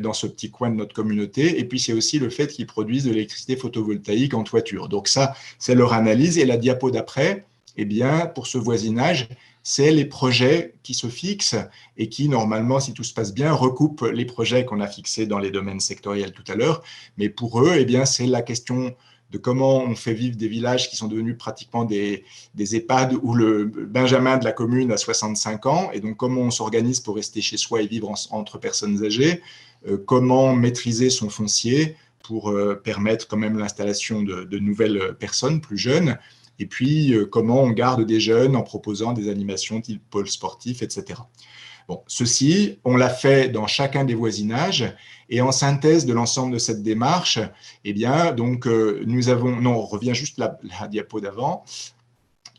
dans ce petit coin de notre communauté. Et puis, c'est aussi le fait qu'ils produisent de l'électricité photovoltaïque en toiture. Donc ça, c'est leur analyse. Et la diapo d'après, eh bien, pour ce voisinage, c'est les projets qui se fixent et qui, normalement, si tout se passe bien, recoupent les projets qu'on a fixés dans les domaines sectoriels tout à l'heure. Mais pour eux, eh bien, c'est la question de comment on fait vivre des villages qui sont devenus pratiquement des EHPAD où le Benjamin de la commune a 65 ans, et donc comment on s'organise pour rester chez soi et vivre entre personnes âgées, comment maîtriser son foncier pour permettre quand même l'installation de nouvelles personnes plus jeunes, et puis comment on garde des jeunes en proposant des animations type pôle sportif, etc. Bon, ceci, on l'a fait dans chacun des voisinages, et en synthèse de l'ensemble de cette démarche, eh bien, donc, nous avons, non, on revient juste la diapo d'avant,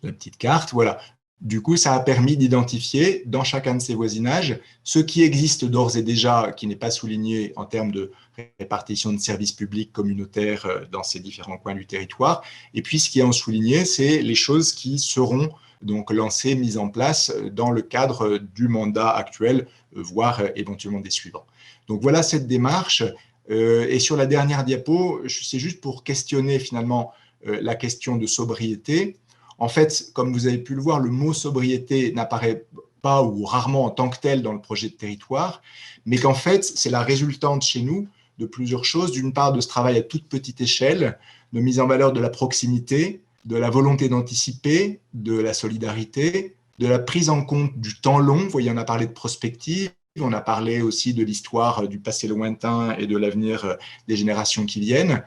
la petite carte, voilà. Du coup, ça a permis d'identifier dans chacun de ces voisinages ce qui existe d'ores et déjà, qui n'est pas souligné en termes de répartition de services publics communautaires dans ces différents coins du territoire. Et puis, ce qui est en souligné, c'est les choses qui seront donc lancées, mises en place dans le cadre du mandat actuel, voire éventuellement des suivants. Donc voilà cette démarche. Et sur la dernière diapo, c'est juste pour questionner finalement la question de sobriété. En fait, comme vous avez pu le voir, le mot sobriété n'apparaît pas ou rarement en tant que tel dans le projet de territoire, mais qu'en fait, c'est la résultante chez nous de plusieurs choses. D'une part, de ce travail à toute petite échelle, de mise en valeur de la proximité, de la volonté d'anticiper, de la solidarité, de la prise en compte du temps long. Vous voyez, on a parlé de prospective, on a parlé aussi de l'histoire du passé lointain et de l'avenir des générations qui viennent.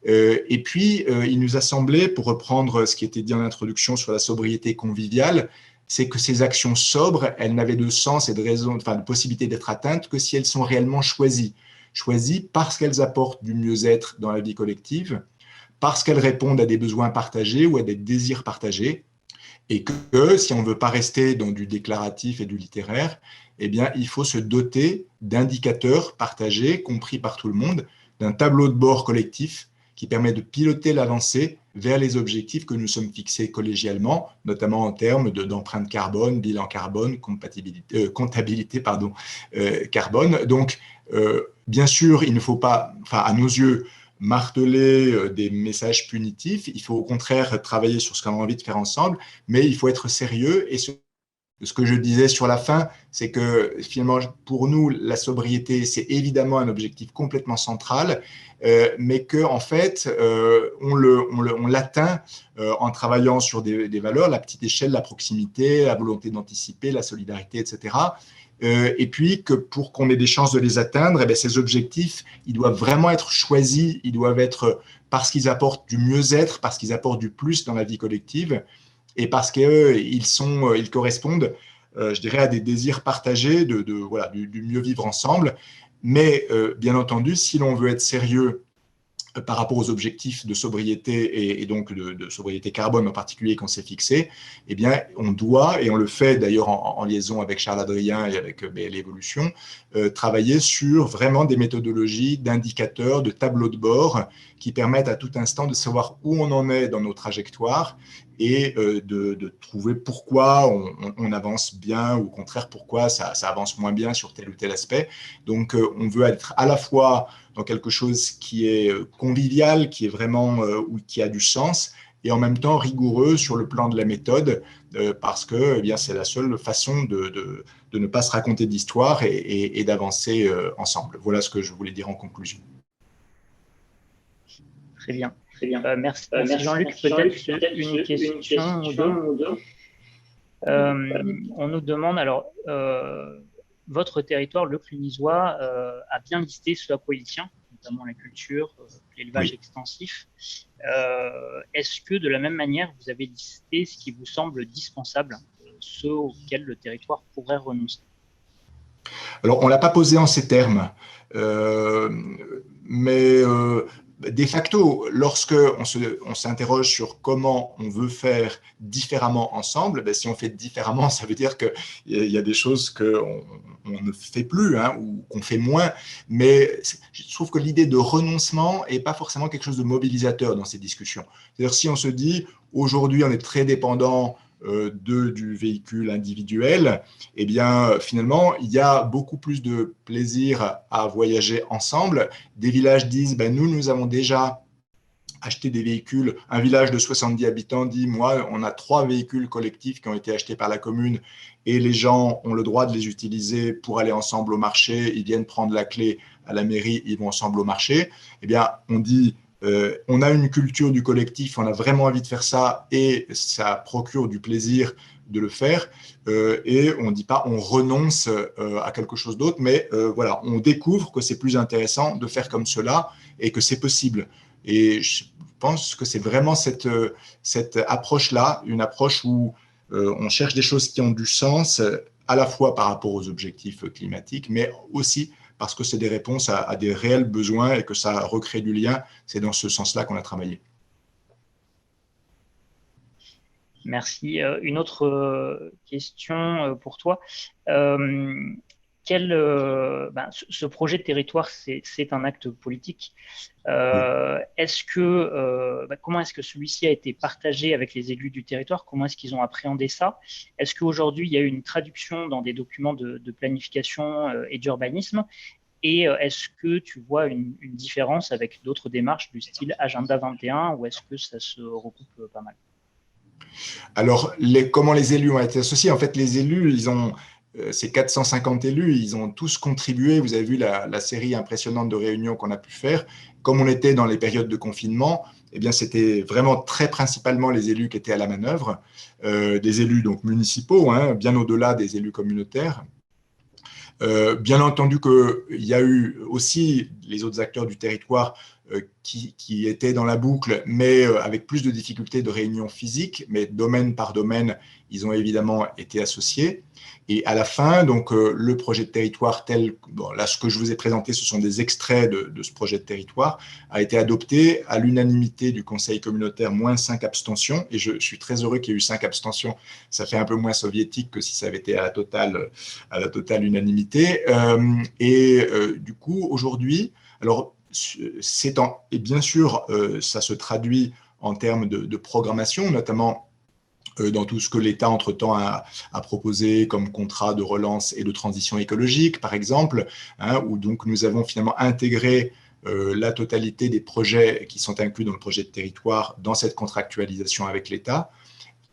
Et puis, il nous a semblé, pour reprendre ce qui était dit en introduction sur la sobriété conviviale, c'est que ces actions sobres, elles n'avaient de sens et de raison, enfin de possibilité d'être atteintes que si elles sont réellement choisies. Choisies parce qu'elles apportent du mieux-être dans la vie collective, parce qu'elles répondent à des besoins partagés ou à des désirs partagés, et que si on ne veut pas rester dans du déclaratif et du littéraire, eh bien, il faut se doter d'indicateurs partagés, compris par tout le monde, d'un tableau de bord collectif qui permet de piloter l'avancée vers les objectifs que nous sommes fixés collégialement, notamment en termes d'empreinte carbone, bilan carbone, comptabilité carbone. Donc, bien sûr, il ne faut pas, enfin, à nos yeux, marteler des messages punitifs. Il faut au contraire travailler sur ce qu'on a envie de faire ensemble, mais il faut être sérieux. Et ce que je disais sur la fin, c'est que finalement, pour nous, la sobriété, c'est évidemment un objectif complètement central, mais qu'en fait, on l'atteint en travaillant sur des valeurs, la petite échelle, la proximité, la volonté d'anticiper, la solidarité, etc. Et puis que pour qu'on ait des chances de les atteindre, eh bien, ces objectifs, ils doivent vraiment être choisis, ils doivent être parce qu'ils apportent du mieux-être, parce qu'ils apportent du plus dans la vie collective, et parce qu'ils correspondent, je dirais, à des désirs partagés voilà, du mieux vivre ensemble. Mais bien entendu, si l'on veut être sérieux par rapport aux objectifs de sobriété et donc de sobriété carbone en particulier qu'on s'est fixé, eh bien, on doit, et on le fait d'ailleurs en liaison avec Charles Adrien et avec BL Evolution, travailler sur vraiment des méthodologies d'indicateurs, de tableaux de bord qui permettent à tout instant de savoir où on en est dans nos trajectoires et de trouver pourquoi on avance bien ou au contraire pourquoi ça avance moins bien sur tel ou tel aspect. Donc, on veut être à la fois dans quelque chose qui est convivial, qui est vraiment ou qui a du sens, et en même temps rigoureux sur le plan de la méthode, parce que eh bien, c'est la seule façon de ne pas se raconter d'histoire et d'avancer ensemble. Voilà ce que je voulais dire en conclusion. Très bien. Merci Jean-Luc. Peut-être une question ou deux. On nous demande, alors, votre territoire, le Clunisois, a bien listé ce à quoi il tient, notamment la culture, l'élevage extensif. Est-ce que de la même manière, vous avez listé ce qui vous semble dispensable, ceux auxquels le territoire pourrait renoncer? Alors, on ne l'a pas posé en ces termes, mais de facto, lorsque on s'interroge sur comment on veut faire différemment ensemble, ben, si on fait différemment, ça veut dire qu'il y a des choses qu'on ne fait plus ou qu'on fait moins. Mais je trouve que l'idée de renoncement n'est pas forcément quelque chose de mobilisateur dans ces discussions. C'est-à-dire si on se dit, aujourd'hui, on est très dépendant du véhicule individuel, eh bien, finalement, il y a beaucoup plus de plaisir à voyager ensemble. Des villages disent, ben, nous avons déjà acheter des véhicules. Un village de 70 habitants dit, moi, on a 3 véhicules collectifs qui ont été achetés par la commune et les gens ont le droit de les utiliser pour aller ensemble au marché. Ils viennent prendre la clé à la mairie, ils vont ensemble au marché. Eh bien, on dit, on a une culture du collectif, on a vraiment envie de faire ça et ça procure du plaisir de le faire. Et on ne dit pas on renonce à quelque chose d'autre, mais voilà, on découvre que c'est plus intéressant de faire comme cela et que c'est possible. Et je pense que c'est vraiment cette approche-là, une approche où on cherche des choses qui ont du sens, à la fois par rapport aux objectifs climatiques, mais aussi parce que c'est des réponses à des réels besoins et que ça recrée du lien. C'est dans ce sens-là qu'on a travaillé. Merci. Une autre question pour toi. Ce projet de territoire, c'est un acte politique. Comment est-ce que celui-ci a été partagé avec les élus du territoire? Comment est-ce qu'ils ont appréhendé ça? Est-ce qu'aujourd'hui, il y a eu une traduction dans des documents de planification et d'urbanisme? Et est-ce que tu vois une différence avec d'autres démarches du style Agenda 21 ou est-ce que ça se recoupe pas mal? Alors, comment les élus ont été associés? En fait, les élus, ces 450 élus, ils ont tous contribué. Vous avez vu la série impressionnante de réunions qu'on a pu faire. Comme on était dans les périodes de confinement, eh bien, c'était vraiment très principalement les élus qui étaient à la manœuvre, des élus donc municipaux, hein, bien au-delà des élus communautaires. Bien entendu qu'il y a eu aussi les autres acteurs du territoire qui étaient dans la boucle, mais avec plus de difficultés de réunion physique, mais domaine par domaine, ils ont évidemment été associés. Et à la fin, donc, le projet de territoire là, ce que je vous ai présenté, ce sont des extraits de ce projet de territoire, a été adopté à l'unanimité du Conseil communautaire, moins 5 abstentions. Et je suis très heureux qu'il y ait eu 5 abstentions. Ça fait un peu moins soviétique que si ça avait été à la totale unanimité. Du coup, aujourd'hui, alors, et bien sûr, ça se traduit en termes de programmation, notamment dans tout ce que l'État, entre-temps, a proposé comme contrat de relance et de transition écologique, par exemple, hein, où donc nous avons finalement intégré la totalité des projets qui sont inclus dans le projet de territoire dans cette contractualisation avec l'État.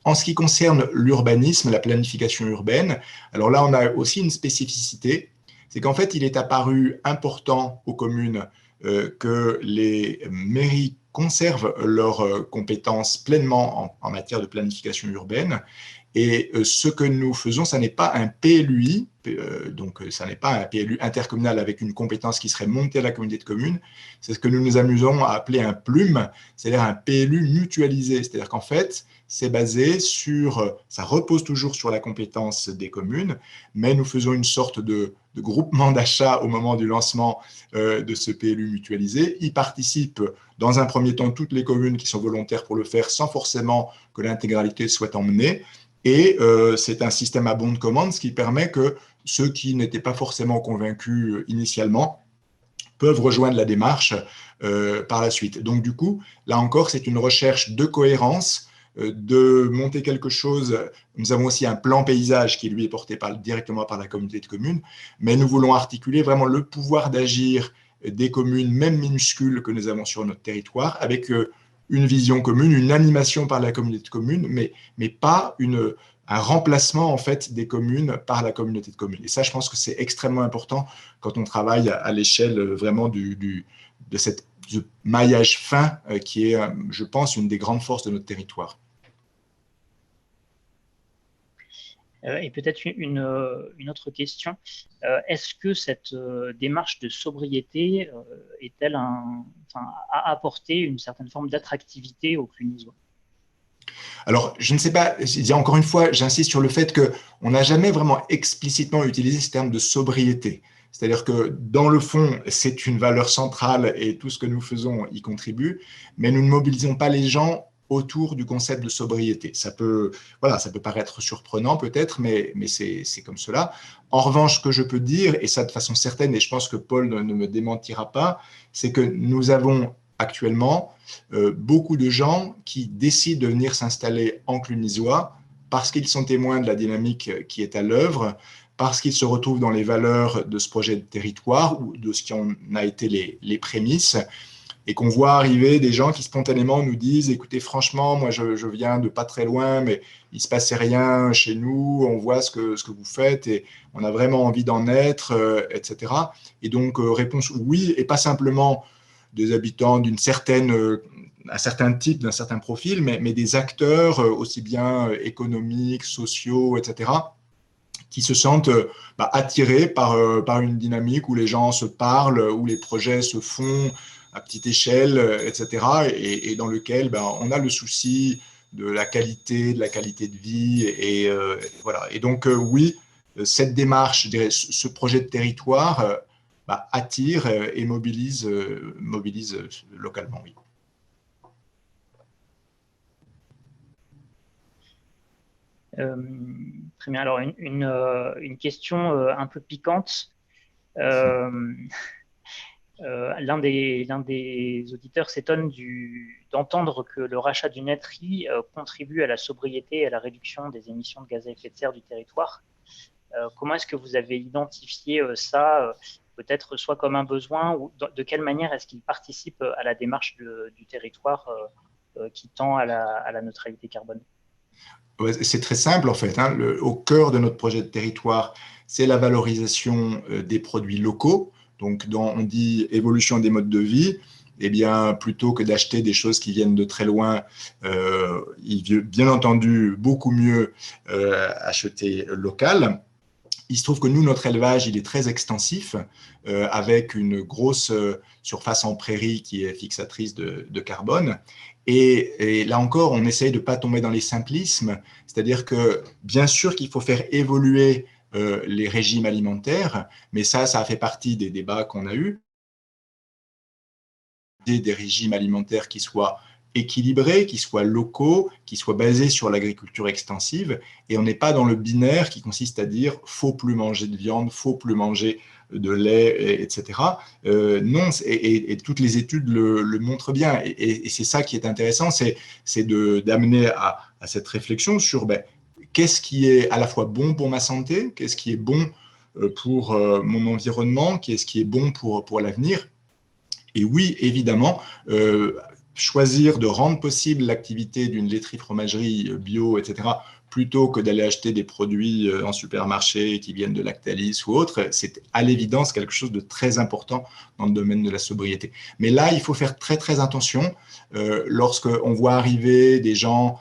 En ce qui concerne l'urbanisme, la planification urbaine, alors là, on a aussi une spécificité, c'est qu'en fait, il est apparu important aux communes que les mairies conservent leurs compétences pleinement en matière de planification urbaine. Et ce que nous faisons, ça n'est pas un PLUI, donc ça n'est pas un PLU intercommunal avec une compétence qui serait montée à la communauté de communes, c'est ce que nous nous amusons à appeler un PLUM, c'est-à-dire un PLU mutualisé. C'est-à-dire qu'en fait, c'est basé ça repose toujours sur la compétence des communes, mais nous faisons une sorte de groupement d'achat au moment du lancement de ce PLU mutualisé. Y participent dans un premier temps toutes les communes qui sont volontaires pour le faire sans forcément que l'intégralité soit emmenée. Et c'est un système à bon de commande, ce qui permet que ceux qui n'étaient pas forcément convaincus initialement peuvent rejoindre la démarche par la suite. Donc du coup, là encore, c'est une recherche de cohérence, de monter quelque chose. Nous avons aussi un plan paysage qui, lui, est porté directement par la communauté de communes, mais nous voulons articuler vraiment le pouvoir d'agir des communes, même minuscules, que nous avons sur notre territoire, avec une vision commune, une animation par la communauté de communes, mais pas un remplacement en fait des communes par la communauté de communes. Et ça, je pense que c'est extrêmement important quand on travaille à l'échelle vraiment de ce maillage fin qui est, je pense, une des grandes forces de notre territoire. Et peut-être une autre question. Est-ce que cette démarche de sobriété est-elle a apporté une certaine forme d'attractivité aux Clunisois? Alors, je ne sais pas, encore une fois, j'insiste sur le fait qu'on n'a jamais vraiment explicitement utilisé ce terme de sobriété. C'est-à-dire que dans le fond, c'est une valeur centrale et tout ce que nous faisons y contribue, mais nous ne mobilisons pas les gens autour du concept de sobriété. Ça peut paraître surprenant peut-être, mais c'est comme cela. En revanche, ce que je peux dire, et ça de façon certaine, et je pense que Paul ne me démentira pas, c'est que nous avons actuellement beaucoup de gens qui décident de venir s'installer en Clunisois parce qu'ils sont témoins de la dynamique qui est à l'œuvre, parce qu'ils se retrouvent dans les valeurs de ce projet de territoire ou de ce qui en a été les prémices. et qu'on voit arriver des gens qui spontanément nous disent « Écoutez, franchement, moi, je viens de pas très loin, mais il ne se passait rien chez nous, on voit ce que vous faites et on a vraiment envie d'en être, etc. » Et donc, réponse oui, et pas simplement des habitants d'un certain type, d'un certain profil, mais des acteurs aussi bien économiques, sociaux, etc., qui se sentent attirés par une dynamique où les gens se parlent, où les projets se font à petite échelle, etc., et dans lequel on a le souci de la qualité de vie, et voilà. Et donc, oui, cette démarche, je dirais, ce projet de territoire attire et mobilise localement, oui. Très bien. Alors, une question un peu piquante. L'un des auditeurs s'étonne d'entendre que le rachat d'une laiterie contribue à la sobriété et à la réduction des émissions de gaz à effet de serre du territoire. Comment est-ce que vous avez identifié ça, peut-être soit comme un besoin, ou de quelle manière est-ce qu'il participe à la démarche du territoire qui tend à la neutralité carbone? C'est très simple en fait, hein. Au cœur de notre projet de territoire, c'est la valorisation des produits locaux. Donc, on dit évolution des modes de vie, eh bien, plutôt que d'acheter des choses qui viennent de très loin, il veut bien entendu beaucoup mieux acheter local. Il se trouve que nous, notre élevage, il est très extensif, avec une grosse surface en prairie qui est fixatrice de carbone. Et là encore, on essaye de ne pas tomber dans les simplismes, c'est-à-dire que bien sûr qu'il faut faire évoluer les régimes alimentaires, mais ça a fait partie des débats qu'on a eus, des régimes alimentaires qui soient équilibrés, qui soient locaux, qui soient basés sur l'agriculture extensive, et on n'est pas dans le binaire qui consiste à dire faut plus manger de viande, faut plus manger de lait, etc. Non, et toutes les études le montrent bien, et c'est ça qui est intéressant, c'est d'amener à cette réflexion sur qu'est-ce qui est à la fois bon pour ma santé, qu'est-ce qui est bon pour mon environnement, qu'est-ce qui est bon pour l'avenir. Et oui, évidemment, choisir de rendre possible l'activité d'une laiterie-fromagerie bio, etc., plutôt que d'aller acheter des produits en supermarché qui viennent de Lactalis ou autre, c'est à l'évidence quelque chose de très important dans le domaine de la sobriété. Mais là, il faut faire très, très attention lorsqu'on voit arriver des gens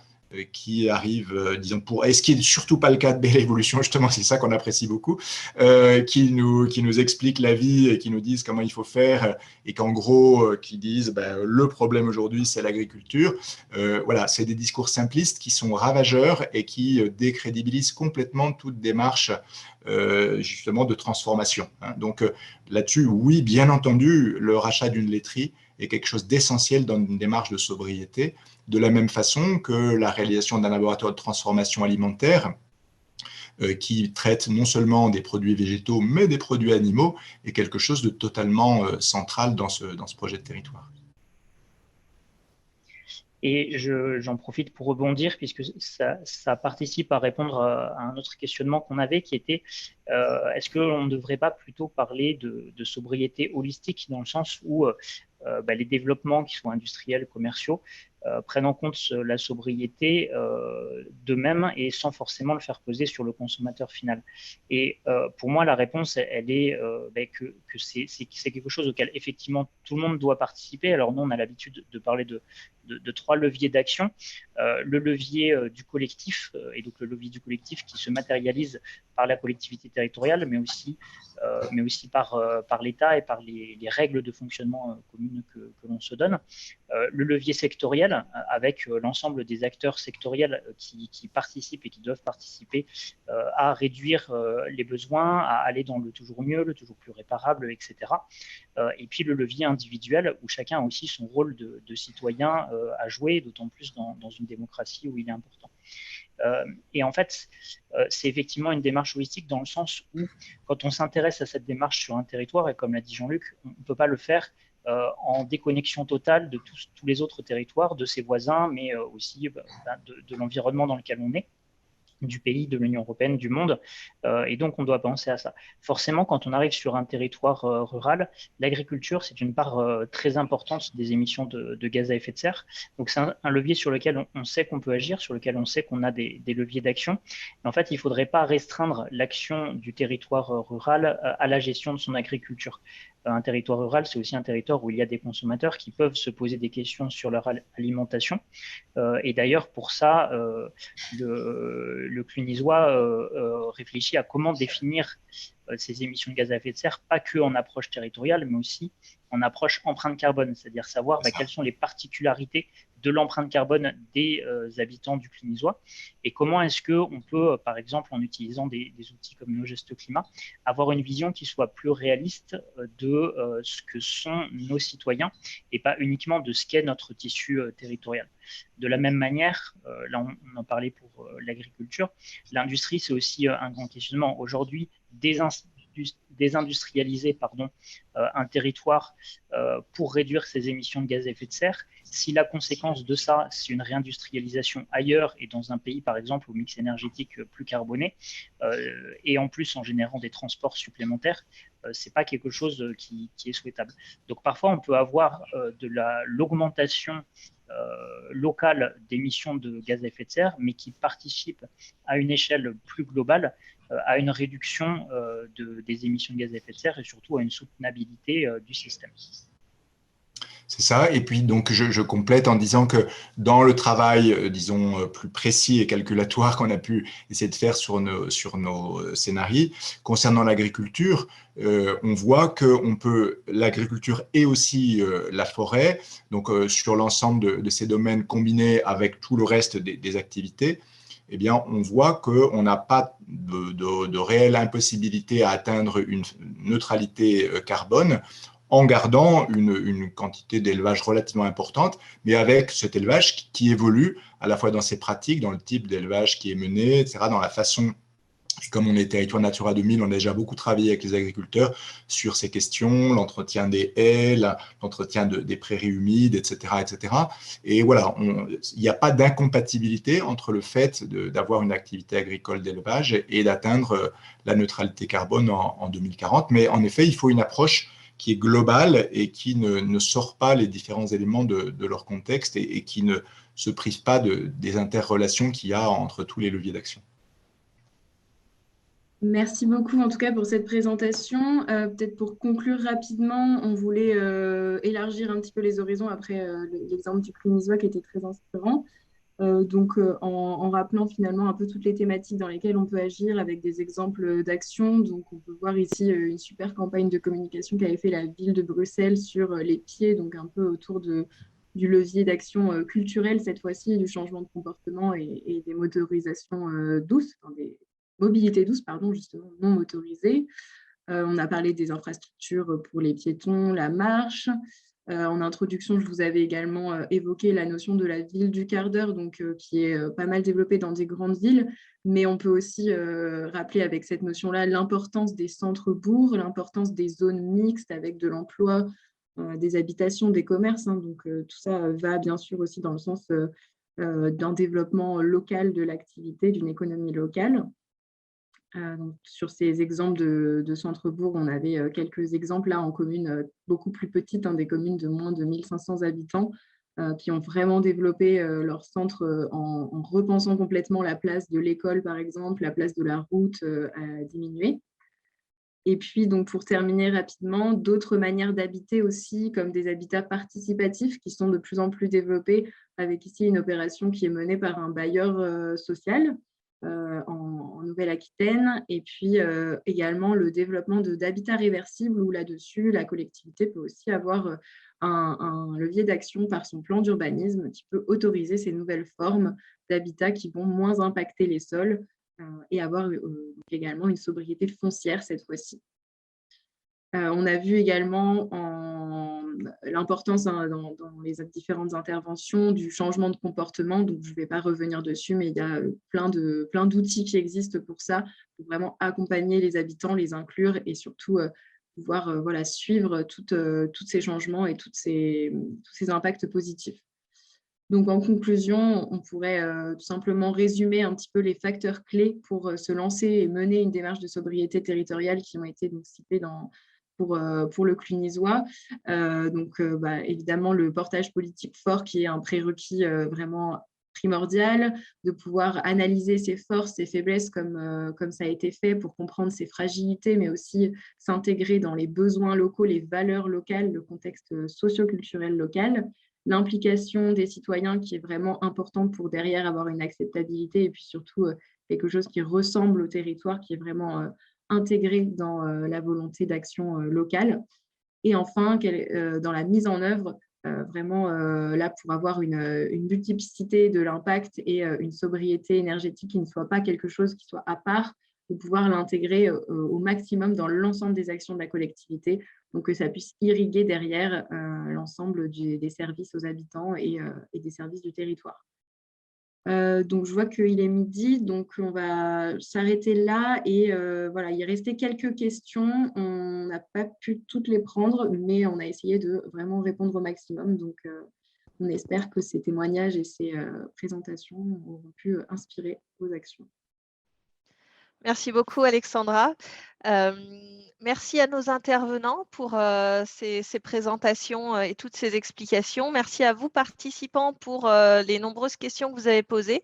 qui arrivent, disons, et ce qui n'est surtout pas le cas de Belle Évolution, justement, c'est ça qu'on apprécie beaucoup, qui nous expliquent la vie et qui nous disent comment il faut faire, et qu'en gros, qui disent le problème aujourd'hui, c'est l'agriculture. Voilà, c'est des discours simplistes qui sont ravageurs et qui décrédibilisent complètement toute démarche justement de transformation, hein. Donc là-dessus, oui, bien entendu, le rachat d'une laiterie est quelque chose d'essentiel dans une démarche de sobriété, de la même façon que la réalisation d'un laboratoire de transformation alimentaire qui traite non seulement des produits végétaux, mais des produits animaux, est quelque chose de totalement central dans ce projet de territoire. Et j'en profite pour rebondir, puisque ça participe à répondre à un autre questionnement qu'on avait, qui était est-ce qu'on ne devrait pas plutôt parler de sobriété holistique, dans le sens où les développements qui sont industriels, commerciaux, prennent en compte la sobriété d'eux-mêmes et sans forcément le faire peser sur le consommateur final. Et pour moi, la réponse, elle est que c'est quelque chose auquel effectivement tout le monde doit participer. Alors nous, on a l'habitude de parler de trois leviers d'action. Le levier du collectif, et donc le levier du collectif qui se matérialise par la collectivité territoriale, mais aussi par l'État et par les règles de fonctionnement communes que l'on se donne. Le levier sectoriel, avec l'ensemble des acteurs sectoriels qui participent et qui doivent participer à réduire les besoins, à aller dans le toujours mieux, le toujours plus réparable, etc. Et puis le levier individuel, où chacun a aussi son rôle de citoyen à jouer, d'autant plus dans une démocratie où il est important. Et en fait, c'est effectivement une démarche holistique, dans le sens où, quand on s'intéresse à cette démarche sur un territoire, et comme l'a dit Jean-Luc, on ne peut pas le faire en déconnexion totale de tous les autres territoires, de ses voisins, mais aussi de l'environnement dans lequel on est. du pays, de l'Union européenne, du monde. Et donc, on doit penser à ça. Forcément, quand on arrive sur un territoire rural, l'agriculture, c'est une part très importante des émissions de gaz à effet de serre. Donc, c'est un levier sur lequel on sait qu'on peut agir, sur lequel on sait qu'on a des leviers d'action. En fait, il ne faudrait pas restreindre l'action du territoire rural à la gestion de son agriculture. Un territoire rural, c'est aussi un territoire où il y a des consommateurs qui peuvent se poser des questions sur leur alimentation. Et d'ailleurs, pour ça, le Clunisois réfléchit à comment définir ces émissions de gaz à effet de serre, pas que en approche territoriale, mais aussi en approche empreinte carbone, c'est-à-dire savoir quelles sont les particularités de l'empreinte carbone des habitants du Clunisois et comment est-ce qu'on peut, par exemple, en utilisant des outils comme nos gestes climat, avoir une vision qui soit plus réaliste de ce que sont nos citoyens et pas uniquement de ce qu'est notre tissu territorial. De la même manière, là on en parlait pour l'agriculture, l'industrie c'est aussi un grand questionnement. Aujourd'hui, désindustrialiser un territoire pour réduire ses émissions de gaz à effet de serre, si la conséquence de ça, c'est une réindustrialisation ailleurs et dans un pays, par exemple, au mix énergétique plus carboné, et en plus en générant des transports supplémentaires, c'est pas quelque chose qui est souhaitable. Donc parfois, on peut avoir de l'augmentation locale d'émissions de gaz à effet de serre, mais qui participe à une échelle plus globale à une réduction des émissions de gaz à effet de serre et surtout à une soutenabilité du système. C'est ça. Et puis, donc, je complète en disant que dans le travail, disons, plus précis et calculatoire qu'on a pu essayer de faire sur nos scénarios, concernant l'agriculture, on voit que l'agriculture et aussi la forêt, donc sur l'ensemble de ces domaines combinés avec tout le reste des activités, eh bien, on voit qu'on n'a pas de réelle impossibilité à atteindre une neutralité carbone en gardant une quantité d'élevage relativement importante, mais avec cet élevage qui évolue à la fois dans ses pratiques, dans le type d'élevage qui est mené, etc., dans la façon. Et comme on est territoire Natura 2000, on a déjà beaucoup travaillé avec les agriculteurs sur ces questions, l'entretien des haies, l'entretien des prairies humides, etc., etc. Et voilà, il n'y a pas d'incompatibilité entre le fait d'avoir une activité agricole d'élevage et d'atteindre la neutralité carbone en 2040. Mais en effet, il faut une approche qui est globale et qui ne sort pas les différents éléments de leur contexte et qui ne se prive pas des interrelations qu'il y a entre tous les leviers d'action. Merci beaucoup en tout cas pour cette présentation. Peut-être pour conclure rapidement, on voulait élargir un petit peu les horizons après l'exemple du Clunisois qui était très inspirant. En rappelant finalement un peu toutes les thématiques dans lesquelles on peut agir avec des exemples d'action. Donc, on peut voir ici une super campagne de communication qu'avait fait la ville de Bruxelles sur les pieds, donc un peu autour du levier d'action culturelle cette fois-ci, du changement de comportement et des motorisations douces, enfin, des mobilités douces, pardon, justement, non motorisées. On a parlé des infrastructures pour les piétons, la marche. En introduction, je vous avais également évoqué la notion de la ville du quart d'heure, qui est pas mal développée dans des grandes villes, mais on peut aussi rappeler avec cette notion-là l'importance des centres-bourgs, l'importance des zones mixtes avec de l'emploi, des habitations, des commerces. Tout ça va bien sûr aussi dans le sens d'un développement local de l'activité, d'une économie locale. Sur ces exemples de centre-bourg, on avait quelques exemples là en communes beaucoup plus petites, des communes de moins de 1500 habitants qui ont vraiment développé leur centre en repensant complètement la place de l'école, par exemple, la place de la route a diminué. Et puis, donc, pour terminer rapidement, d'autres manières d'habiter aussi, comme des habitats participatifs qui sont de plus en plus développés, avec ici une opération qui est menée par un bailleur social en Nouvelle-Aquitaine, et puis également le développement d'habitats réversibles, où là-dessus, la collectivité peut aussi avoir un levier d'action par son plan d'urbanisme qui peut autoriser ces nouvelles formes d'habitat qui vont moins impacter les sols et avoir également une sobriété foncière cette fois-ci. On a vu également l'importance dans les différentes interventions du changement de comportement. Donc, je ne vais pas revenir dessus, mais il y a plein d'outils qui existent pour ça, pour vraiment accompagner les habitants, les inclure et surtout pouvoir suivre tous ces changements et tous ces impacts positifs. Donc, en conclusion, on pourrait tout simplement résumer un petit peu les facteurs clés pour se lancer et mener une démarche de sobriété territoriale qui ont été donc cités pour le Clunisois. Évidemment, le portage politique fort qui est un prérequis vraiment primordial, de pouvoir analyser ses forces, ses faiblesses comme ça a été fait pour comprendre ses fragilités, mais aussi s'intégrer dans les besoins locaux, les valeurs locales, le contexte socio-culturel local. L'implication des citoyens qui est vraiment importante pour derrière avoir une acceptabilité et puis surtout quelque chose qui ressemble au territoire, qui est vraiment intégré dans la volonté d'action locale. Et enfin, dans la mise en œuvre, vraiment là pour avoir une multiplicité de l'impact et une sobriété énergétique qui ne soit pas quelque chose qui soit à part, de pouvoir l'intégrer au maximum dans l'ensemble des actions de la collectivité, donc que ça puisse irriguer derrière l'ensemble des services aux habitants et des services du territoire. Donc, je vois qu'il est midi, donc on va s'arrêter là. Et voilà, il restait quelques questions. On n'a pas pu toutes les prendre, mais on a essayé de vraiment répondre au maximum. Donc, on espère que ces témoignages et ces présentations auront pu inspirer vos actions. Merci beaucoup, Alexandra. Merci à nos intervenants pour ces présentations et toutes ces explications. Merci à vous, participants, pour les nombreuses questions que vous avez posées.